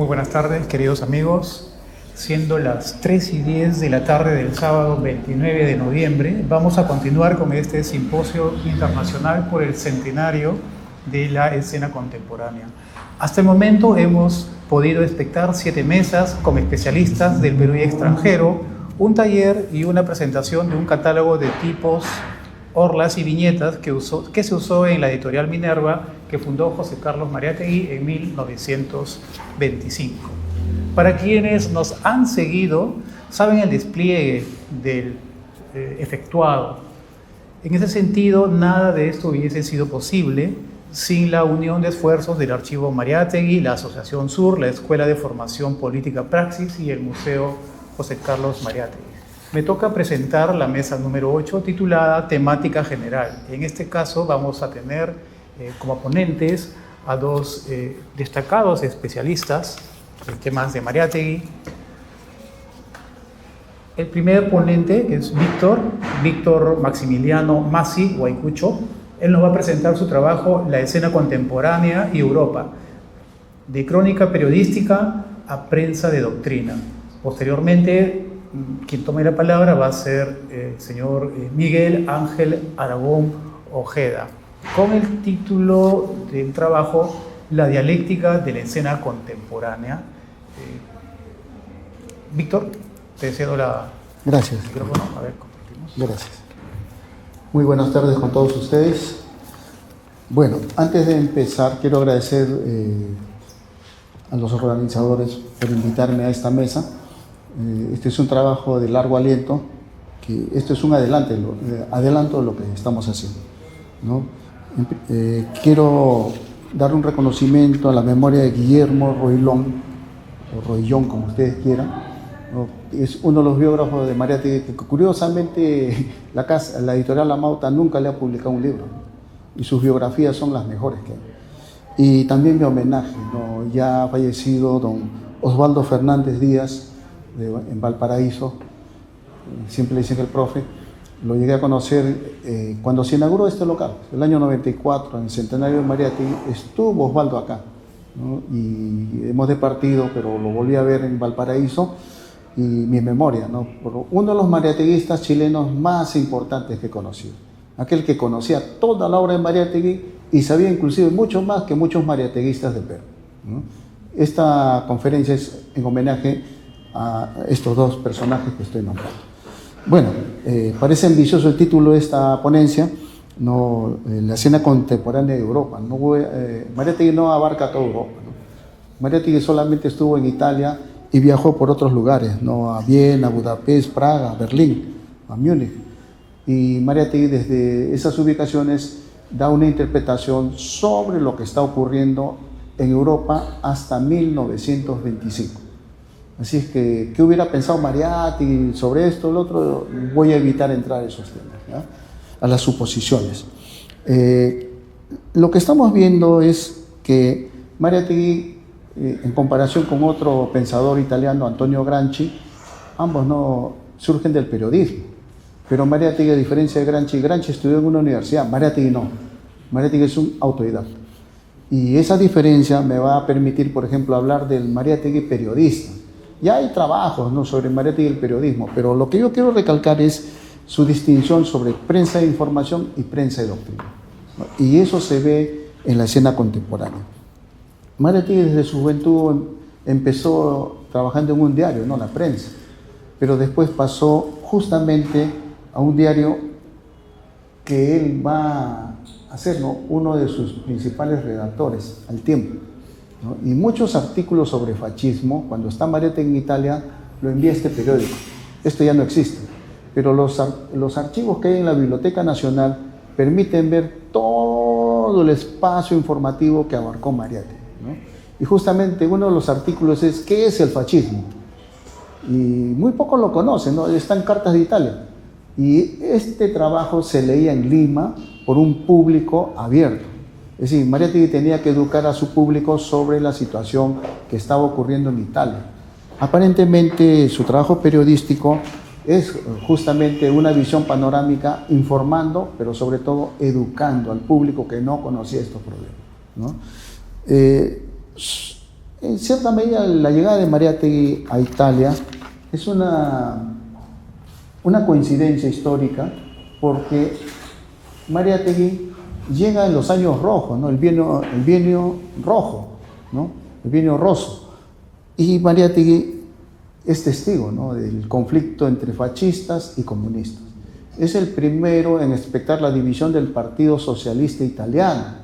Muy buenas tardes, queridos amigos. Siendo las 3:10 de la tarde del sábado 29 de noviembre, vamos a continuar con este simposio internacional por el centenario de la escena contemporánea. Hasta el momento hemos podido espectar 7 mesas con especialistas del Perú y extranjero, un taller y una presentación de un catálogo de tipos, orlas y viñetas que se usó en la editorial Minerva, que fundó José Carlos Mariátegui en 1925. Para quienes nos han seguido, saben el despliegue del efectuado. En ese sentido, nada de esto hubiese sido posible sin la unión de esfuerzos del Archivo Mariátegui, la Asociación Sur, la Escuela de Formación Política Praxis y el Museo José Carlos Mariátegui. Me toca presentar la mesa número 8 titulada Temática General. En este caso vamos a tener como ponentes a dos destacados especialistas en temas de Mariátegui. El primer ponente es Víctor Maximiliano Massi Guaycucho. Él nos va a presentar su trabajo La escena contemporánea y Europa, de crónica periodística a prensa de doctrina. Posteriormente, quien tome la palabra va a ser el señor Miguel Ángel Aragón Ojeda, con el título del trabajo La dialéctica de la escena contemporánea. Víctor, te cedo Gracias. el micrófono. A ver, compartimos. Gracias. Muy buenas tardes con todos ustedes. Bueno, antes de empezar, quiero agradecer a los organizadores por invitarme a esta mesa. Este es un trabajo de largo aliento, que esto es un adelanto de lo que estamos haciendo, ¿no? Quiero dar un reconocimiento a la memoria de Guillermo Roillón, o Roillón como ustedes quieran, ¿no? Es uno de los biógrafos de Mariátegui que curiosamente la editorial La Mauta nunca le ha publicado un libro, ¿no? Y sus biografías son las mejores que hay. Y también mi homenaje, ¿no? Ya ha fallecido don Osvaldo Fernández Díaz, en Valparaíso, siempre le dicen que el profe, lo llegué a conocer cuando se inauguró este local, el año 94, en el centenario de Mariátegui, estuvo Osvaldo acá, ¿no? Y hemos departido, pero lo volví a ver en Valparaíso, y mi memoria, ¿no? Por uno de los mariateguistas chilenos más importantes que he conocido, aquel que conocía toda la obra de Mariátegui y sabía inclusive mucho más que muchos mariateguistas de Perú, ¿no? Esta conferencia es en homenaje a estos dos personajes que estoy nombrando. Bueno, parece ambicioso el título de esta ponencia, ¿no? La escena contemporánea de Europa. Mariátegui no abarca toda Europa, ¿no? Mariátegui solamente estuvo en Italia y viajó por otros lugares, ¿no? A Viena, Budapest, Praga, Berlín, a Múnich. Y Mariátegui desde esas ubicaciones da una interpretación sobre lo que está ocurriendo en Europa hasta 1925. Así es que, ¿qué hubiera pensado Mariátegui sobre esto, lo otro? Voy a evitar entrar a esos temas, ¿ya? A las suposiciones. Lo que estamos viendo es que Mariátegui, en comparación con otro pensador italiano, Antonio Gramsci, ambos no surgen del periodismo. Pero Mariátegui, a diferencia de Gramsci estudió en una universidad, Mariátegui no. Mariátegui es un autodidacta. Y esa diferencia me va a permitir, por ejemplo, hablar del Mariátegui periodista. Ya hay trabajos, ¿no?, sobre Mariátegui y el periodismo, pero lo que yo quiero recalcar es su distinción sobre prensa de información y prensa de doctrina, ¿no? Y eso se ve en la escena contemporánea. Mariátegui desde su juventud empezó trabajando en un diario, ¿no?, La Prensa, pero después pasó justamente a un diario que él va a ser, ¿no?, uno de sus principales redactores, Al Tiempo, ¿no? Y muchos artículos sobre fascismo, cuando está Mariátegui en Italia, lo envía a este periódico. Esto ya no existe, pero los archivos que hay en la Biblioteca Nacional permiten ver todo el espacio informativo que abarcó Mariátegui, ¿no? Y justamente uno de los artículos es ¿qué es el fascismo? Y muy pocos lo conocen, ¿no? Está en Cartas de Italia. Y este trabajo se leía en Lima por un público abierto. Es decir, Mariátegui tenía que educar a su público sobre la situación que estaba ocurriendo en Italia. Aparentemente su trabajo periodístico es justamente una visión panorámica, informando, pero sobre todo educando al público que no conocía estos problemas, ¿no? En cierta medida, la llegada de Mariátegui a Italia es una coincidencia histórica, porque Mariátegui llega en los años rojos, ¿no? el bienio rojo, ¿no? El bienio rosso. Y Mariátegui es testigo, ¿no? del conflicto entre fascistas y comunistas. Es el primero en expectar la división del Partido Socialista Italiano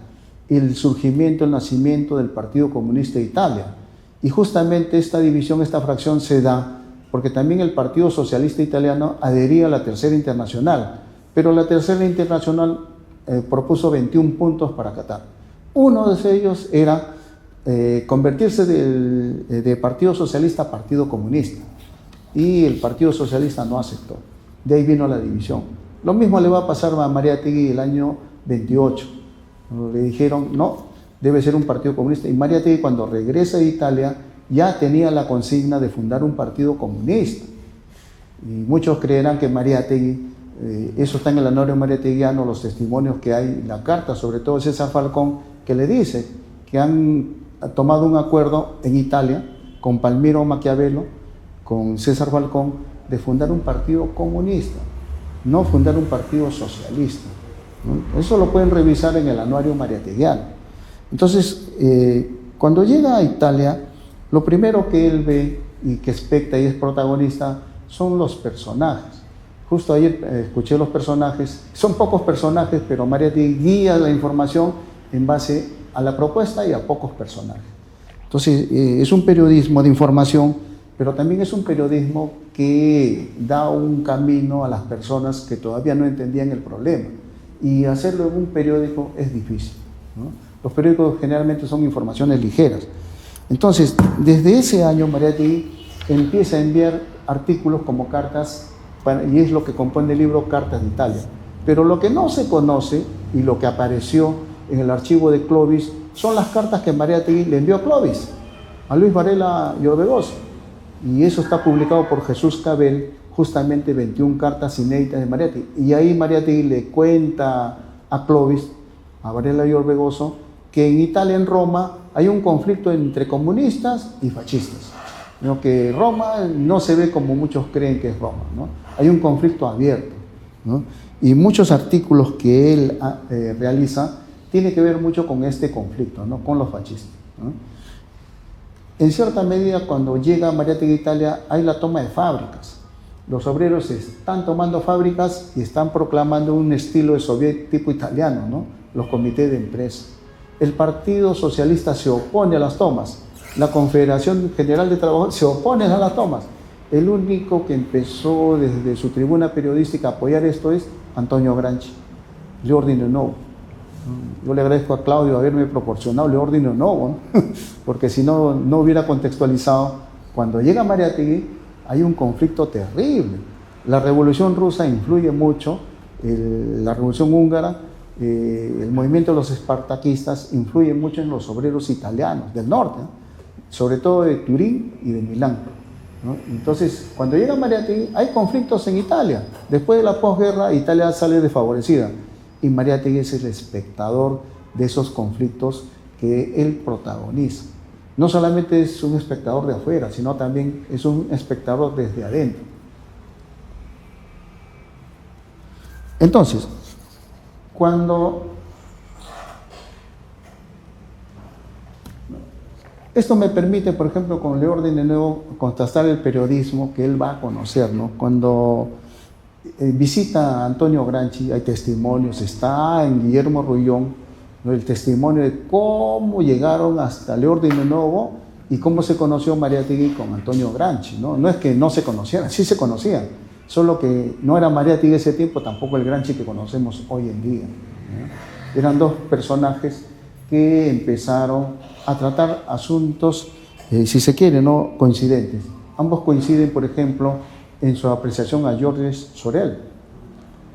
y el surgimiento, el nacimiento del Partido Comunista de Italia. Y justamente esta división, esta fracción se da porque también el Partido Socialista Italiano adhería a la Tercera Internacional, pero la Tercera Internacional propuso 21 puntos para Qatar. Uno de ellos era convertirse de Partido Socialista a Partido Comunista, y el Partido Socialista no aceptó. De ahí vino la división. Lo mismo le va a pasar a Mariátegui el año 28. Le dijeron, no, debe ser un partido comunista. Y Mariátegui, cuando regresa de Italia, ya tenía la consigna de fundar un partido comunista. Y muchos creerán que Mariátegui, eso está en el anuario mariateguiano, los testimonios que hay, la carta, sobre todo César Falcón, que le dice que han tomado un acuerdo en Italia con Palmiro Maquiavelo, con César Falcón, de fundar un partido comunista, no fundar un partido socialista, ¿no? Eso lo pueden revisar en el anuario mariateguiano. Entonces, cuando llega a Italia, lo primero que él ve y que expecta y es protagonista son los personajes. Justo ayer escuché los personajes, son pocos personajes, pero Mariátegui guía la información en base a la propuesta y a pocos personajes. Entonces, es un periodismo de información, pero también es un periodismo que da un camino a las personas que todavía no entendían el problema. Y hacerlo en un periódico es difícil, ¿no? Los periódicos generalmente son informaciones ligeras. Entonces, desde ese año Mariátegui empieza a enviar artículos como cartas, y es lo que compone el libro Cartas de Italia. Pero lo que no se conoce y lo que apareció en el archivo de Clovis son las cartas que Mariátegui le envió a Clovis, a Luis Varela y Orbegoso. Y eso está publicado por Jesús Cabel, justamente 21 cartas inéditas de Mariátegui. Y ahí Mariátegui le cuenta a Clovis, a Varela y Orbegoso, que en Italia, en Roma, hay un conflicto entre comunistas y fascistas. ¿No? Que Roma no se ve como muchos creen que es Roma, ¿no? Hay un conflicto abierto, ¿no? Y muchos artículos que él realiza tienen que ver mucho con este conflicto, ¿no? Con los fascistas, ¿no? En cierta medida, cuando llega Mariátegui a Italia, hay la toma de fábricas. Los obreros están tomando fábricas y están proclamando un estilo de soviet tipo italiano, ¿no? Los comités de empresa. El Partido Socialista se opone a las tomas. La Confederación General de Trabajadores se opone a las tomas. El único que empezó desde su tribuna periodística a apoyar esto es Antonio Gramsci, l'ordine nuovo. Yo le agradezco a Claudio haberme proporcionado l'ordine nuovo, ¿no? Porque si no, no hubiera contextualizado. Cuando llega Mariátegui hay un conflicto terrible. La Revolución Rusa influye mucho, la Revolución Húngara, el movimiento de los espartaquistas influye mucho en los obreros italianos del norte, ¿no? Sobre todo de Turín y de Milán, ¿no? Entonces, cuando llega Mariátegui, hay conflictos en Italia. Después de la posguerra, Italia sale desfavorecida. Y Mariátegui es el espectador de esos conflictos que él protagoniza. No solamente es un espectador de afuera, sino también es un espectador desde adentro. Entonces, cuando esto me permite, por ejemplo, con l'ordine nuovo, contrastar el periodismo que él va a conocer, ¿no? Cuando visita a Antonio Gramsci, hay testimonios, está en Guillermo Rullón, ¿no? El testimonio de cómo llegaron hasta l'ordine nuovo y cómo se conoció Mariátegui con Antonio Gramsci, ¿no? No es que no se conocieran, sí se conocían, solo que no era Mariátegui ese tiempo, tampoco el Gramsci que conocemos hoy en día, ¿no? Eran dos personajes que empezaron a tratar asuntos, si se quiere, ¿no? Coincidentes. Ambos coinciden, por ejemplo, en su apreciación a Georges Sorel.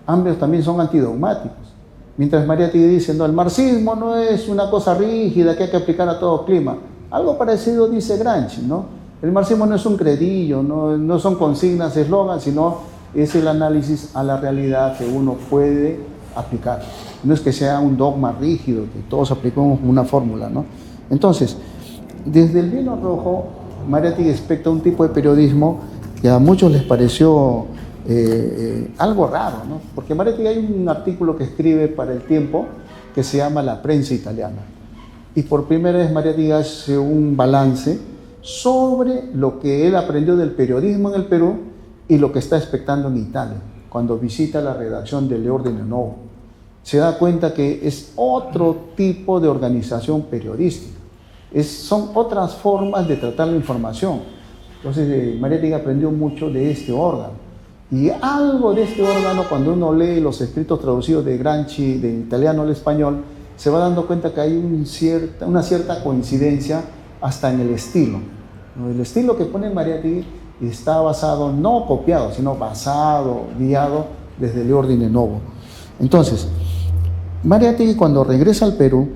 Ambos también son antidogmáticos. Mientras Mariátegui dice, no, el marxismo no es una cosa rígida que hay que aplicar a todo clima. Algo parecido dice Gramsci, ¿no? El marxismo no es un credillo, no son consignas, eslogans, sino es el análisis a la realidad que uno puede aplicar. No es que sea un dogma rígido, que todos aplicamos una fórmula, ¿no? Entonces, Desde el vino rojo, Mariátegui expecta un tipo de periodismo que a muchos les pareció algo raro, ¿no? Porque Mariátegui, hay un artículo que escribe para El Tiempo que se llama La prensa italiana. Y por primera vez Mariátegui hace un balance sobre lo que él aprendió del periodismo en el Perú y lo que está expectando en Italia, cuando visita la redacción de L'Ordine Nuovo. Se da cuenta que es otro tipo de organización periodística, son otras formas de tratar la información. Entonces Mariátegui aprendió mucho de este órgano. Y algo de este órgano, cuando uno lee los escritos traducidos de Gramsci de italiano al español, se va dando cuenta que hay una cierta coincidencia hasta en el estilo. El estilo que pone Mariátegui está basado, no copiado, sino basado, guiado desde L'Ordine Nuovo. Entonces, Mariátegui, cuando regresa al Perú,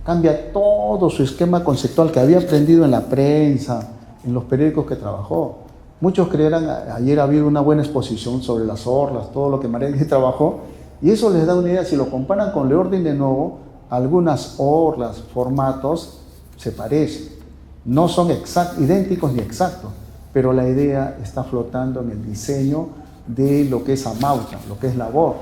cambia todo su esquema conceptual que había aprendido en la prensa, en los periódicos que trabajó. Muchos creerán, ayer había una buena exposición sobre las orlas, todo lo que Mariátegui trabajó, y eso les da una idea. Si lo comparan con L'Ordine Nuovo, algunas orlas, formatos se parecen. No son idénticos ni exactos, pero la idea está flotando en el diseño de lo que es Amauta, lo que es labor,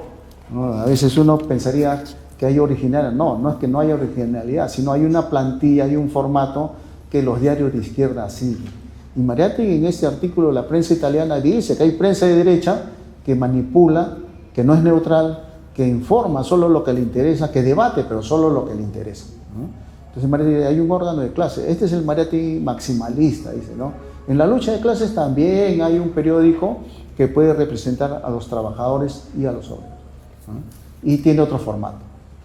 ¿no? A veces uno pensaría que hay originalidad. No es que no haya originalidad, sino hay una plantilla, hay un formato que los diarios de izquierda siguen. Y Mariátegui, en este artículo de La prensa italiana, dice que hay prensa de derecha que manipula, que no es neutral, que informa solo lo que le interesa, que debate, pero solo lo que le interesa, ¿no? Entonces Mariátegui, hay un órgano de clase. Este es el Mariátegui maximalista, dice, ¿no? En la lucha de clases también hay un periódico que puede representar a los trabajadores y a los obreros, ¿no? Y tiene otro formato.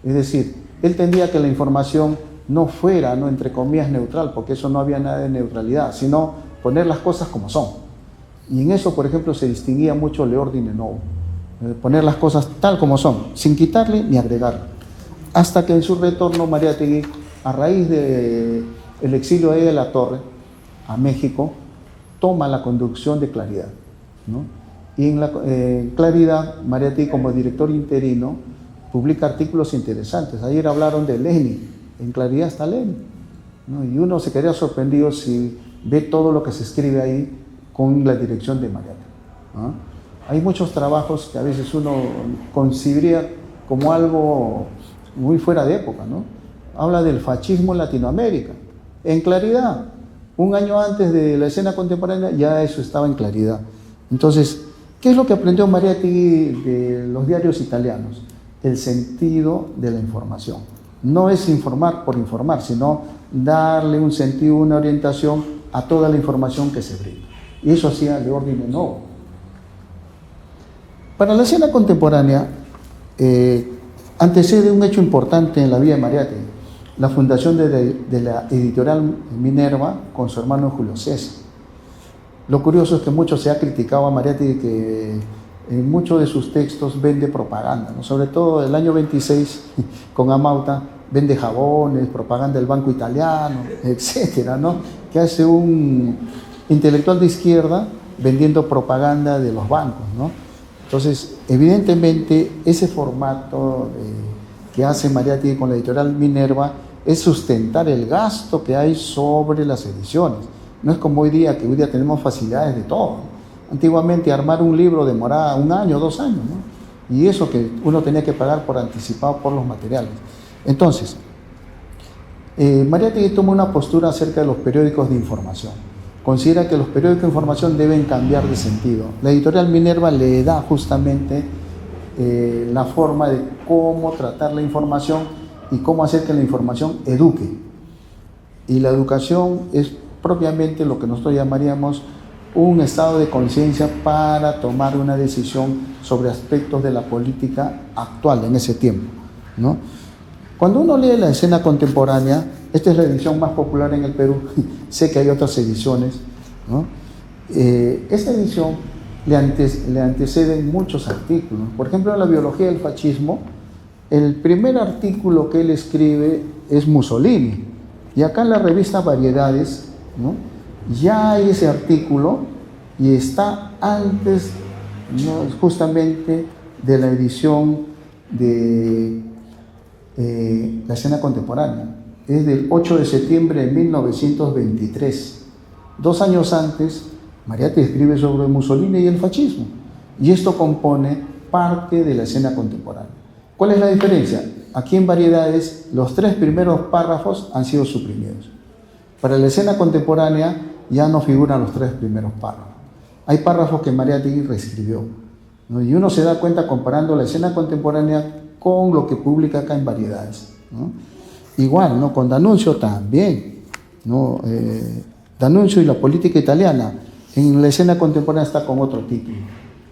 Es decir, él entendía que la información no fuera, no entre comillas, neutral, porque eso no había nada de neutralidad, sino poner las cosas como son. Y en eso, por ejemplo, se distinguía mucho L'Ordine Nuovo. Poner las cosas tal como son, sin quitarle ni agregarle. Hasta que en su retorno Mariátegui, a raíz del exilio de la Torre a México, toma la conducción de Claridad, ¿no? Y en Claridad, Mariátegui, como director interino, publica artículos interesantes. Ayer hablaron de Lenin, en Claridad está Lenin, ¿no? Y uno se quedaría sorprendido si ve todo lo que se escribe ahí con la dirección de Mariátegui, ¿no? Hay muchos trabajos que a veces uno consideraría como algo muy fuera de época, ¿no? Habla del fascismo en Latinoamérica, en Claridad. Un año antes de la escena contemporánea ya eso estaba en Claridad. Entonces, ¿qué es lo que aprendió Mariátegui de los diarios italianos? El sentido de la información. No es informar por informar, sino darle un sentido, una orientación a toda la información que se brinda. Y eso hacía L'Ordine Nuovo. Para la escena contemporánea, antecede un hecho importante en la vida de Mariátegui, la fundación de la editorial Minerva con su hermano Julio César. Lo curioso es que mucho se ha criticado a Mariátegui que en muchos de sus textos vende propaganda, ¿no? Sobre todo el año 26 con Amauta vende jabones, propaganda del Banco Italiano, etcétera, ¿no? Que hace un intelectual de izquierda vendiendo propaganda de los bancos, ¿no? Entonces, evidentemente, ese formato que hace Mariátegui con la editorial Minerva es sustentar el gasto que hay sobre las ediciones. No es como hoy día, que hoy día tenemos facilidades de todo. Antiguamente armar un libro demoraba 1 año, 2 años, ¿no? Y eso que uno tenía que pagar por anticipado por los materiales. Entonces, Mariátegui toma una postura acerca de los periódicos de información. Considera que los periódicos de información deben cambiar de sentido. La editorial Minerva le da justamente la forma de cómo tratar la información y cómo hacer que la información eduque. Y la educación es propiamente lo que nosotros llamaríamos un estado de conciencia para tomar una decisión sobre aspectos de la política actual en ese tiempo, ¿no? Cuando uno lee la escena contemporánea, esta es la edición más popular en el Perú, sé que hay otras ediciones, ¿no? Esta edición le anteceden muchos artículos. Por ejemplo, en la biología del fascismo, el primer artículo que él escribe es Mussolini. Y acá en la revista Variedades, ¿no?, ya hay ese artículo y está antes, ¿no?, justamente de la edición de la escena contemporánea. es del 8 de septiembre de 1923. 2 años antes, Mariátegui escribe sobre Mussolini y el fascismo, y esto compone parte de la escena contemporánea. ¿Cuál es la diferencia? Aquí en Variedades, los 3 primeros párrafos han sido suprimidos. Para la escena contemporánea ya no figuran los 3 primeros párrafos. Hay párrafos que Mariátegui reescribió, ¿no? Y uno se da cuenta comparando la escena contemporánea con lo que publica acá en Variedades, ¿no? Igual, ¿no? Con D'Annunzio también, ¿no? D'Annunzio y la política italiana en la escena contemporánea está con otro título.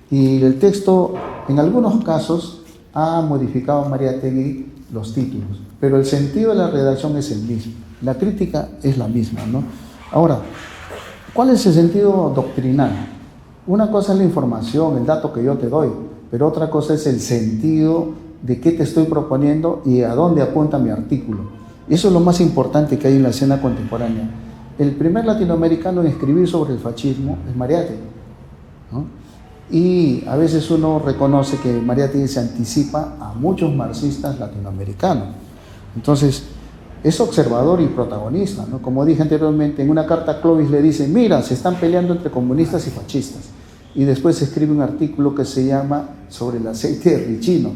Y el texto, en algunos casos, ha modificado Mariátegui los títulos, pero el sentido de la redacción es el mismo. La crítica es la misma, ¿no? Ahora, ¿cuál es el sentido doctrinal? Una cosa es la información, el dato que yo te doy, pero otra cosa es el sentido de qué te estoy proponiendo y a dónde apunta mi artículo. Eso es lo más importante que hay en la escena contemporánea. El primer latinoamericano en escribir sobre el fascismo es Mariátegui, ¿no? Y a veces uno reconoce que Mariátegui se anticipa a muchos marxistas latinoamericanos. Entonces, es observador y protagonista, ¿no? Como dije anteriormente, en una carta a Clovis le dice, mira, se están peleando entre comunistas y fascistas. Y después escribe un artículo que se llama sobre el aceite de ricino.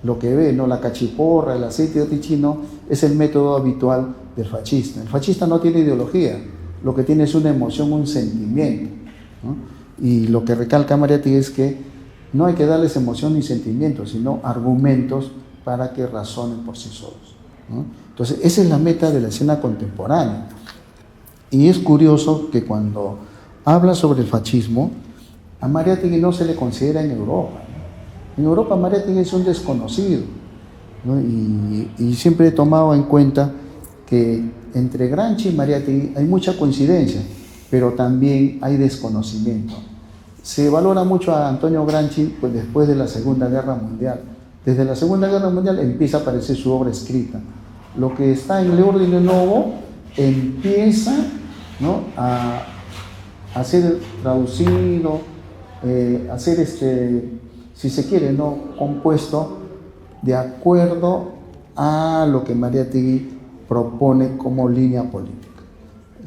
Lo que ve, ¿no? La cachiporra, el aceite de ricino, es el método habitual del fascista. El fascista no tiene ideología, lo que tiene es una emoción, un sentimiento, ¿no? Y lo que recalca Mariátegui es que no hay que darles emoción ni sentimientos, sino argumentos para que razonen por sí solos, ¿no? Entonces, esa es la meta de la escena contemporánea. Y es curioso que cuando habla sobre el fascismo, a Mariátegui no se le considera en Europa, ¿no? En Europa Mariátegui es un desconocido, ¿no? Y siempre he tomado en cuenta que entre Gramsci y Mariátegui hay mucha coincidencia, pero también hay desconocimiento. Se valora mucho a Antonio Gramsci pues, después de la Segunda Guerra Mundial. Desde la Segunda Guerra Mundial empieza a aparecer su obra escrita. Lo que está en l'Ordine Nuovo empieza, ¿no? a ser traducido, a ser, si se quiere, ¿no? compuesto de acuerdo a lo que Mariátegui propone como línea política.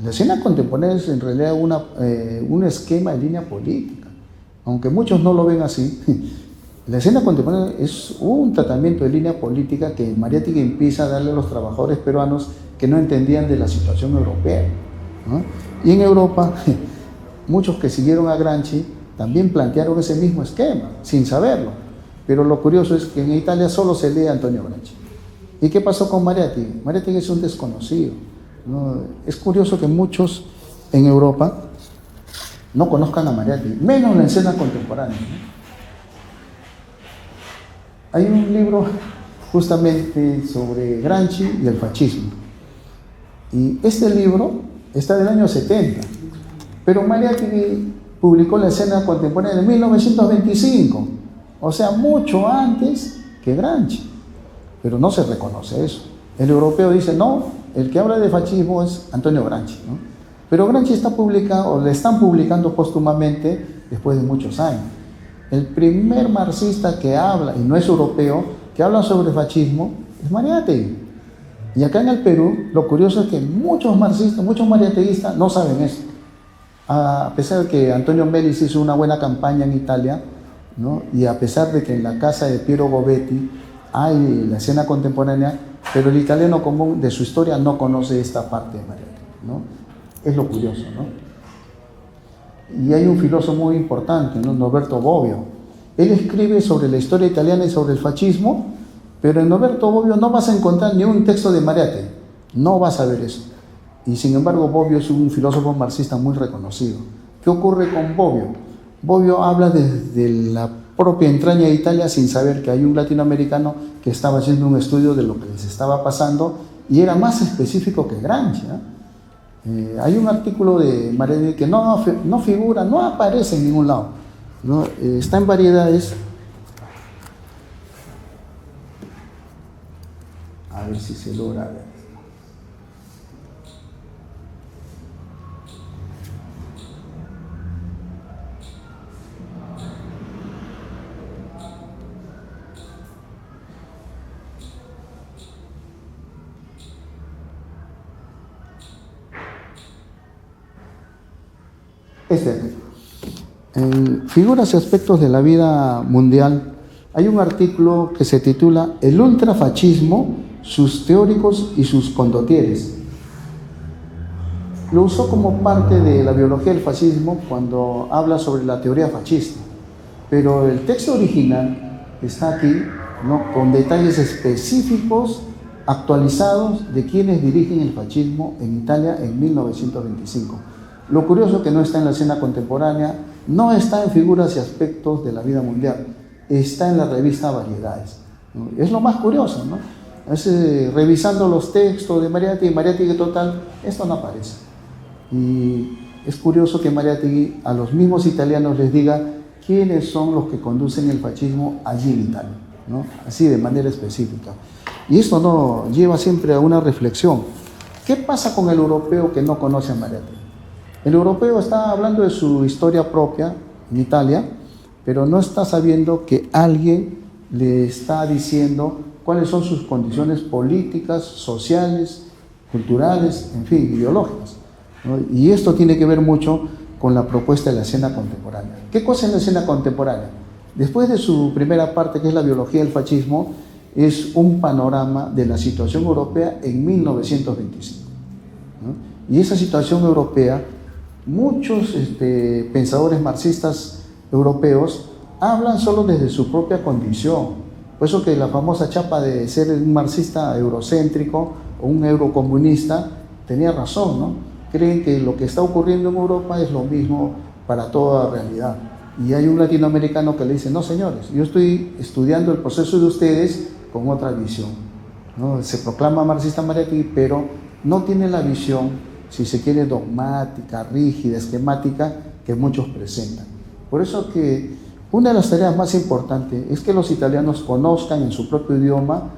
La escena contemporánea es en realidad un esquema de línea política, aunque muchos no lo ven así. La escena contemporánea es un tratamiento de línea política que Mariátegui empieza a darle a los trabajadores peruanos que no entendían de la situación europea, ¿no? Y en Europa, muchos que siguieron a Gramsci también plantearon ese mismo esquema, sin saberlo. Pero lo curioso es que en Italia solo se lee a Antonio Gramsci. ¿Y qué pasó con Mariátegui? Mariátegui es un desconocido, ¿no? Es curioso que muchos en Europa no conozcan a Mariátegui, menos la escena contemporánea, ¿no? Hay un libro justamente sobre Gramsci y el fascismo. Y este libro está del año 70, pero Mariátegui publicó la escena contemporánea en 1925, o sea, mucho antes que Gramsci, pero no se reconoce eso. El europeo dice, no, el que habla de fascismo es Antonio Gramsci, ¿no? Pero Gramsci está publicado, o le están publicando póstumamente después de muchos años. El primer marxista que habla, y no es europeo, que habla sobre fascismo, es Mariátegui. Y acá en el Perú, lo curioso es que muchos marxistas, muchos mariáteguistas no saben eso. A pesar de que Antonio Melis hizo una buena campaña en Italia, ¿no? Y a pesar de que en la casa de Piero Gobetti hay la escena contemporánea, pero el italiano común de su historia no conoce esta parte de Mariátegui, ¿no? Es lo curioso, ¿no? Y hay un filósofo muy importante, ¿no? Norberto Bobbio. Él escribe sobre la historia italiana y sobre el fascismo, pero en Norberto Bobbio no vas a encontrar ni un texto de Mariátegui, no vas a ver eso. Y sin embargo Bobbio es un filósofo marxista muy reconocido. ¿Qué ocurre con Bobbio? Bobbio habla desde la propia entraña de Italia sin saber que hay un latinoamericano que estaba haciendo un estudio de lo que les estaba pasando y era más específico que Gramsci, ¿eh? Hay un artículo de Mariátegui que no figura, no aparece en ningún lado, ¿no? Está en Variedades. A ver si se logra ver. En Figuras y aspectos de la vida mundial hay un artículo que se titula El ultrafascismo, sus teóricos y sus condotieres. Lo usó como parte de la biología del fascismo cuando habla sobre la teoría fascista, pero el texto original está aquí, ¿no?, con detalles específicos actualizados de quienes dirigen el fascismo en Italia en 1925. Lo curioso que no está en la escena contemporánea, no está en Figuras y aspectos de la vida mundial, está en la revista Variedades, ¿no? Es lo más curioso, ¿no? Revisando los textos de Mariátegui total, esto no aparece. Y es curioso que Mariátegui a los mismos italianos les diga quiénes son los que conducen el fascismo allí en Italia, ¿no? Así de manera específica. Y esto nos lleva siempre a una reflexión. ¿Qué pasa con el europeo que no conoce a Mariátegui? El europeo está hablando de su historia propia en Italia, pero no está sabiendo que alguien le está diciendo cuáles son sus condiciones políticas, sociales, culturales, en fin, ideológicas, ¿no? Y esto tiene que ver mucho con la propuesta de la escena contemporánea. ¿Qué cosa es la escena contemporánea? Después de su primera parte, que es la biología del fascismo, es un panorama de la situación europea en 1925, ¿no? Y esa situación europea, muchos pensadores marxistas europeos hablan solo desde su propia condición. Por eso que la famosa chapa de ser un marxista eurocéntrico o un eurocomunista tenía razón, ¿no? Creen que lo que está ocurriendo en Europa es lo mismo para toda realidad. Y hay un latinoamericano que le dice, no señores, yo estoy estudiando el proceso de ustedes con otra visión, ¿no? Se proclama marxista Mariátegui, pero no tiene la visión, si se quiere, dogmática, rígida, esquemática, que muchos presentan. Por eso que una de las tareas más importantes es que los italianos conozcan en su propio idioma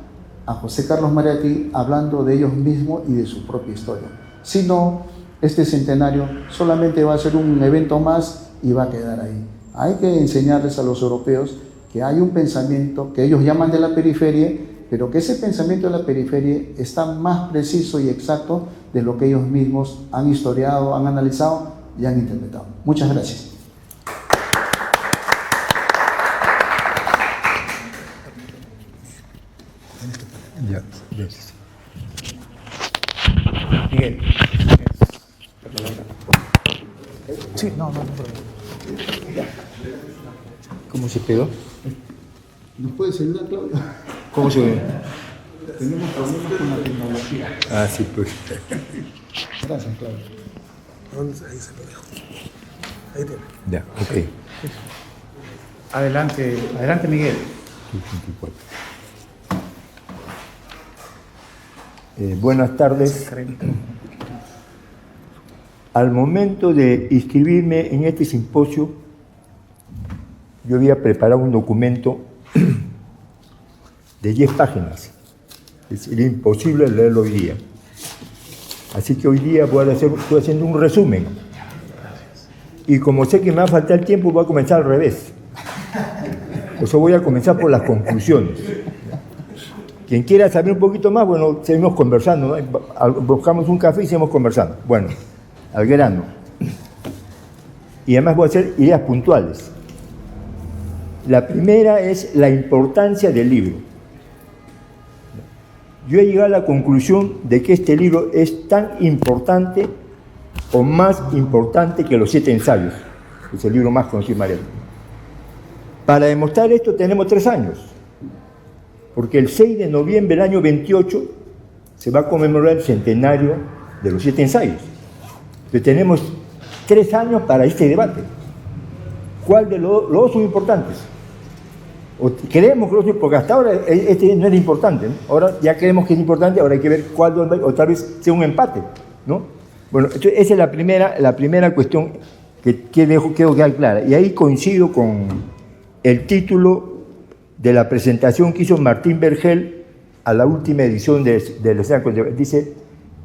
a José Carlos Mariátegui, hablando de ellos mismos y de su propia historia. Si no, este centenario solamente va a ser un evento más y va a quedar ahí. Hay que enseñarles a los europeos que hay un pensamiento que ellos llaman de la periferia, pero que ese pensamiento de la periferia está más preciso y exacto de lo que ellos mismos han historiado, han analizado y han interpretado. Muchas gracias. Ya, gracias. Miguel. Sí, no problema. ¿Cómo se pegó? ¿Nos puede saludar, Claudio? ¿Cómo se ve? Tenemos problemas con la tecnología. Ah, sí, pues. Gracias, Claudio. Ahí se lo dejo. Ahí tiene. Ya, ok. Adelante Miguel. 24. Buenas tardes. Al momento de inscribirme en este simposio, yo había preparado un documento de 10 páginas. Sería imposible leerlo hoy día. Así que hoy día estoy haciendo un resumen. Y como sé que me va a faltar tiempo, voy a comenzar al revés. O sea, voy a comenzar por las conclusiones. Quien quiera saber un poquito más, bueno, seguimos conversando, ¿no? Buscamos un café y seguimos conversando. Bueno, al grano. Y además voy a hacer ideas puntuales. La primera es la importancia del libro. Yo he llegado a la conclusión de que este libro es tan importante o más importante que los 7 ensayos, que es el libro más conocido de Mariátegui. Para demostrar esto tenemos 3 años, porque el 6 de noviembre del año 28 se va a conmemorar el centenario de los 7 ensayos. Entonces tenemos 3 años para este debate. ¿Cuál de los dos son importantes? O creemos que porque hasta ahora este no era importante, ¿no? Ahora ya creemos que es importante, ahora hay que ver cuál, o tal vez sea un empate, ¿no? Bueno, entonces esa es la primera cuestión que quiero quedar clara. Y ahí coincido con el título de la presentación que hizo Martín Vergel a la última edición de la escena contemporánea. Dice,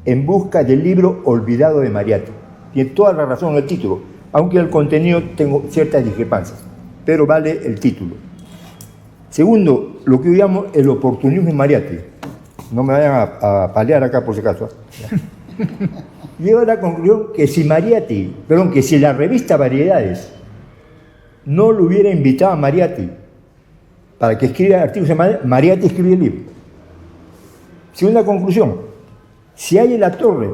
en busca del libro olvidado de Mariátegui. Tiene toda la razón el título, aunque el contenido tengo ciertas discrepancias, pero vale el título. Segundo, lo que yo llamo el oportunismo en Mariátegui. No me vayan a palear acá por si acaso. Llego a la conclusión que si que si la revista Variedades no lo hubiera invitado a Mariatti para que escriba artículos semanales, Mariatti escribió el libro. Segunda conclusión, si Aya La Torre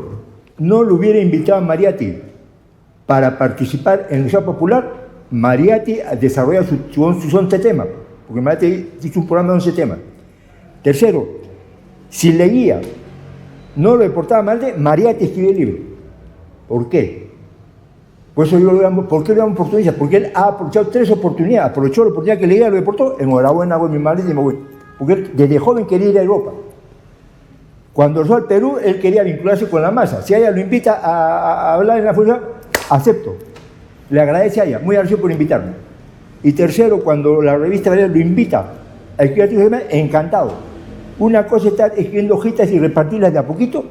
no lo hubiera invitado a Mariatti para participar en el Museo Popular, Mariatti desarrolla sus 11 temas, porque Mariatti hizo un programa de 11 temas. Tercero, si Leguía no lo reportaba Mariatti escribió el libro. ¿Por qué? Por eso yo lo llamo, ¿por qué lo llamo oportunista? Porque él ha aprovechado 3 oportunidades. Aprovechó la oportunidad que Leguía lo deportó, enhorabuena, hago mi maleta y me voy. Porque él desde joven quería ir a Europa. Cuando regresó al Perú, él quería vincularse con la masa. Si ella lo invita a hablar en la función, acepto. Le agradece a ella, muy agradecido por invitarme. Y tercero, cuando la revista Variedades lo invita a escribir artículos, encantado. Una cosa es estar escribiendo hojitas y repartirlas de a poquito,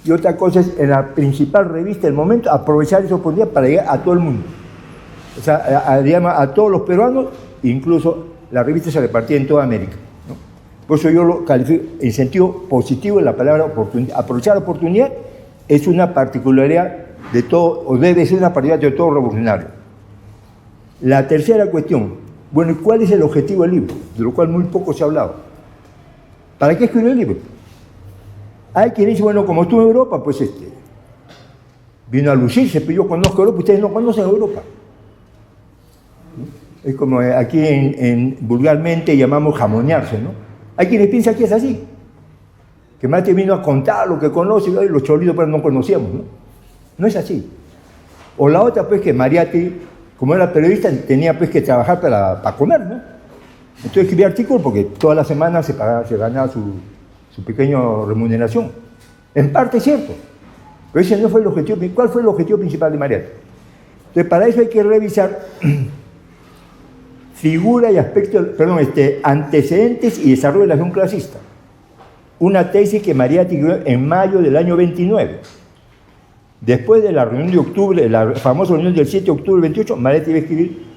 y otra cosa es en la principal revista del momento aprovechar esa oportunidad para llegar a todo el mundo. O sea, a todos los peruanos, incluso la revista se repartía en toda América, ¿no? Por eso yo lo califico en sentido positivo en la palabra oportunidad. Aprovechar la oportunidad es una particularidad de todo, o debe ser una particularidad de todo revolucionario. La tercera cuestión, bueno, ¿cuál es el objetivo del libro? De lo cual muy poco se ha hablado. ¿Para qué escribió el libro? Hay quien dice, bueno, como estuvo en Europa, pues vino a lucirse, pero yo conozco Europa, ustedes no conocen Europa. Es como aquí vulgarmente llamamos jamonearse, ¿no? Hay quienes piensan que es así, que Mariatti vino a contar lo que conoce, y los cholitos pero no conocíamos, ¿no? No es así. O la otra, pues, que Mariatti, como era periodista, tenía pues que trabajar para comer, ¿no? Entonces escribía artículos porque todas las semanas se ganaba su pequeña remuneración. En parte es cierto, pero ese no fue el objetivo. ¿Cuál fue el objetivo principal de Mariatti? Entonces, para eso hay que revisar figura y aspectos, antecedentes y desarrollo de la acción clasista. Una tesis que Mariatti escribió en mayo del año 29. Después de la reunión de octubre, la famosa reunión del 7 de octubre del 28, Mariatti iba a escribir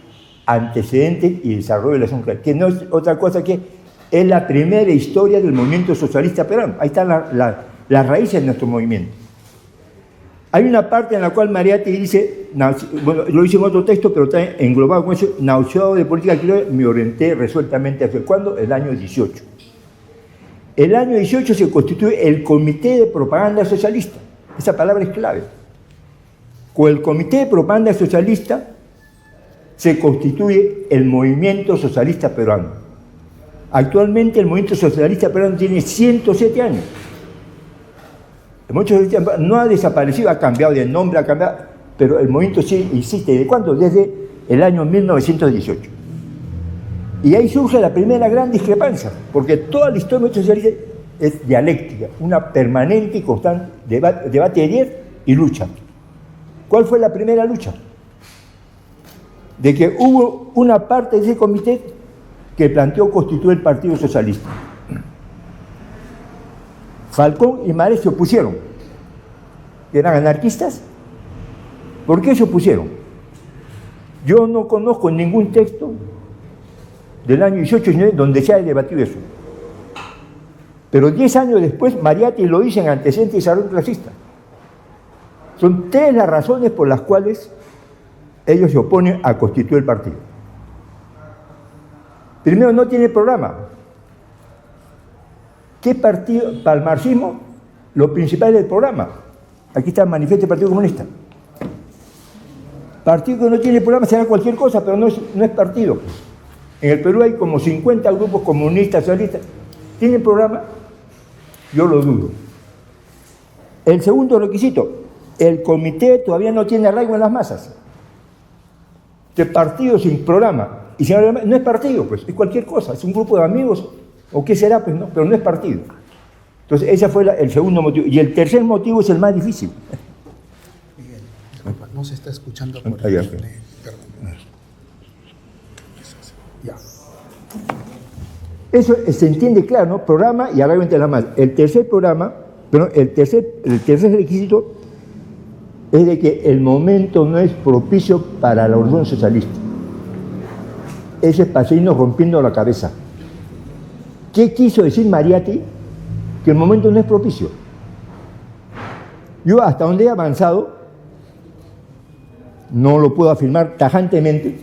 antecedentes y desarrollo de la acción clasista, que no es otra cosa que es la primera historia del movimiento socialista peruano. Ahí están las raíces de nuestro movimiento. Hay una parte en la cual Mariatti dice, bueno, lo hice en otro texto, pero está englobado con eso, nauseado de política criolla, me orienté resueltamente hacia ¿cuándo? El año 18. El año 18 se constituye el Comité de Propaganda Socialista. Esa palabra es clave. Con el Comité de Propaganda Socialista se constituye el Movimiento Socialista Peruano. Actualmente el Movimiento Socialista Peruano tiene 107 años. El Movimiento Socialista Peruano no ha desaparecido, ha cambiado de nombre, ha cambiado, pero el movimiento sí existe. ¿De cuándo? Desde el año 1918. Y ahí surge la primera gran discrepancia, porque toda la historia del movimiento socialista es dialéctica, una permanente y constante debate de ayer y lucha. ¿Cuál fue la primera lucha? De que hubo una parte de ese comité que planteó constituir el Partido Socialista. Falcón y Mares se opusieron. ¿Eran anarquistas? ¿Por qué se opusieron? Yo no conozco ningún texto del año 18 y 19 donde se haya debatido eso. Pero 10 años después, Mariatti lo dice en Antecedentes y Desarrollo Clasista. Son 3 las razones por las cuales ellos se oponen a constituir el partido. Primero, no tiene programa. ¿Qué partido? Para el marxismo, lo principal es el programa. Aquí está el manifiesto del Partido Comunista. Partido que no tiene programa será cualquier cosa, pero no es partido. En el Perú hay como 50 grupos comunistas, socialistas. ¿Tienen programa? Yo lo dudo. El segundo requisito, el comité todavía no tiene arraigo en las masas. De partido sin programa y sin programa, no es partido, pues, es cualquier cosa, es un grupo de amigos, o qué será, pues, no, pero no es partido. Entonces, ese fue el segundo motivo. Y el tercer motivo es el más difícil. Miguel, disculpa, no se está escuchando por Ahí, el... okay. Perdón. Ya. Eso se entiende claro, ¿no? Programa y arraigo entre las masas. El tercer programa, perdón, el tercer requisito es de que el momento no es propicio para la organización socialista. Ese es para seguirnos rompiendo la cabeza. ¿Qué quiso decir Mariatti? Que el momento no es propicio. Yo hasta donde he avanzado, no lo puedo afirmar tajantemente,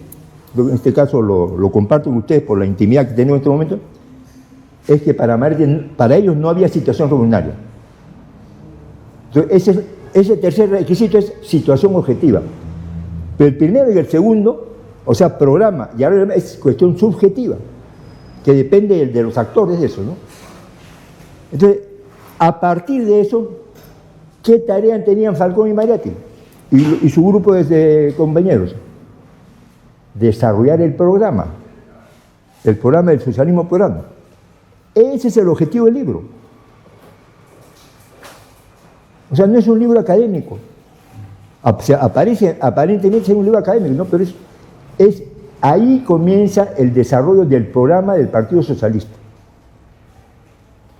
en este caso lo comparto con ustedes por la intimidad que tenemos en este momento, es que para ellos no había situación revolucionaria. Entonces, ese tercer requisito es situación objetiva. Pero el primero y el segundo, o sea, programa, y ahora es cuestión subjetiva, que depende de los actores de eso, ¿no? Entonces, a partir de eso, ¿qué tarea tenían Falcón y Mariátegui y su grupo de compañeros? Desarrollar el programa del socialismo peruano. Ese es el objetivo del libro. O sea, no es un libro académico. O sea, aparentemente es un libro académico, ¿no? Pero ahí comienza el desarrollo del programa del Partido Socialista.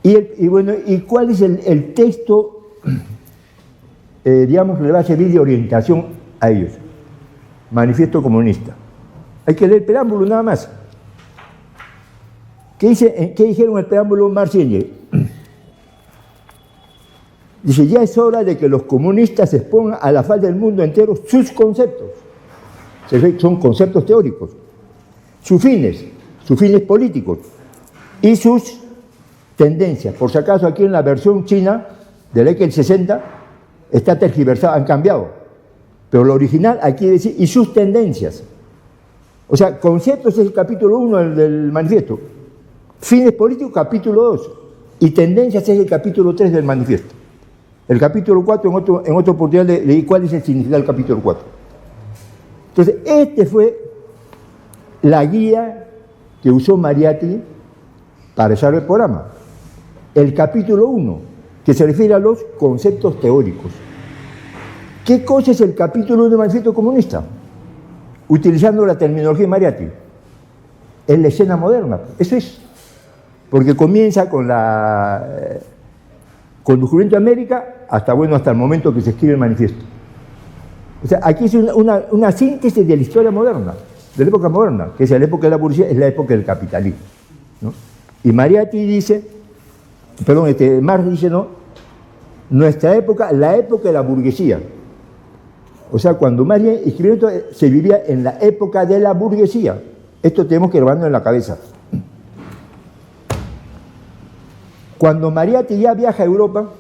¿Y cuál es el texto, digamos, que le va a servir de orientación a ellos? Manifiesto Comunista. Hay que leer el preámbulo nada más. ¿Qué dijeron en el preámbulo Marx y Engels? Dice, ya es hora de que los comunistas expongan a la faz del mundo entero sus conceptos. Son conceptos teóricos. Sus fines políticos y sus tendencias. Por si acaso aquí en la versión china de la década del 60 está tergiversado, han cambiado. Pero lo original aquí dice, y sus tendencias. O sea, conceptos es el capítulo 1 del manifiesto. Fines políticos, capítulo 2. Y tendencias es el capítulo 3 del manifiesto. El capítulo 4, en otra oportunidad leí cuál es el significado del capítulo 4. Entonces, este fue la guía que usó Mariátegui para desarrollar el programa. El capítulo 1, que se refiere a los conceptos teóricos. ¿Qué cosa es el capítulo 1 del Manifiesto Comunista? Utilizando la terminología de Mariátegui. Es la escena moderna, eso es. Porque comienza con el descubrimiento de América hasta el momento que se escribe el manifiesto. O sea, aquí es una síntesis de la historia moderna, de la época moderna, que es la época de la burguesía, es la época del capitalismo, ¿no? Y Mariátegui dice, Marx dice, no, nuestra época, la época de la burguesía. O sea, cuando Marx escribió esto, se vivía en la época de la burguesía. Esto tenemos que grabarlo en la cabeza. Cuando Mariátegui ya viaja a Europa,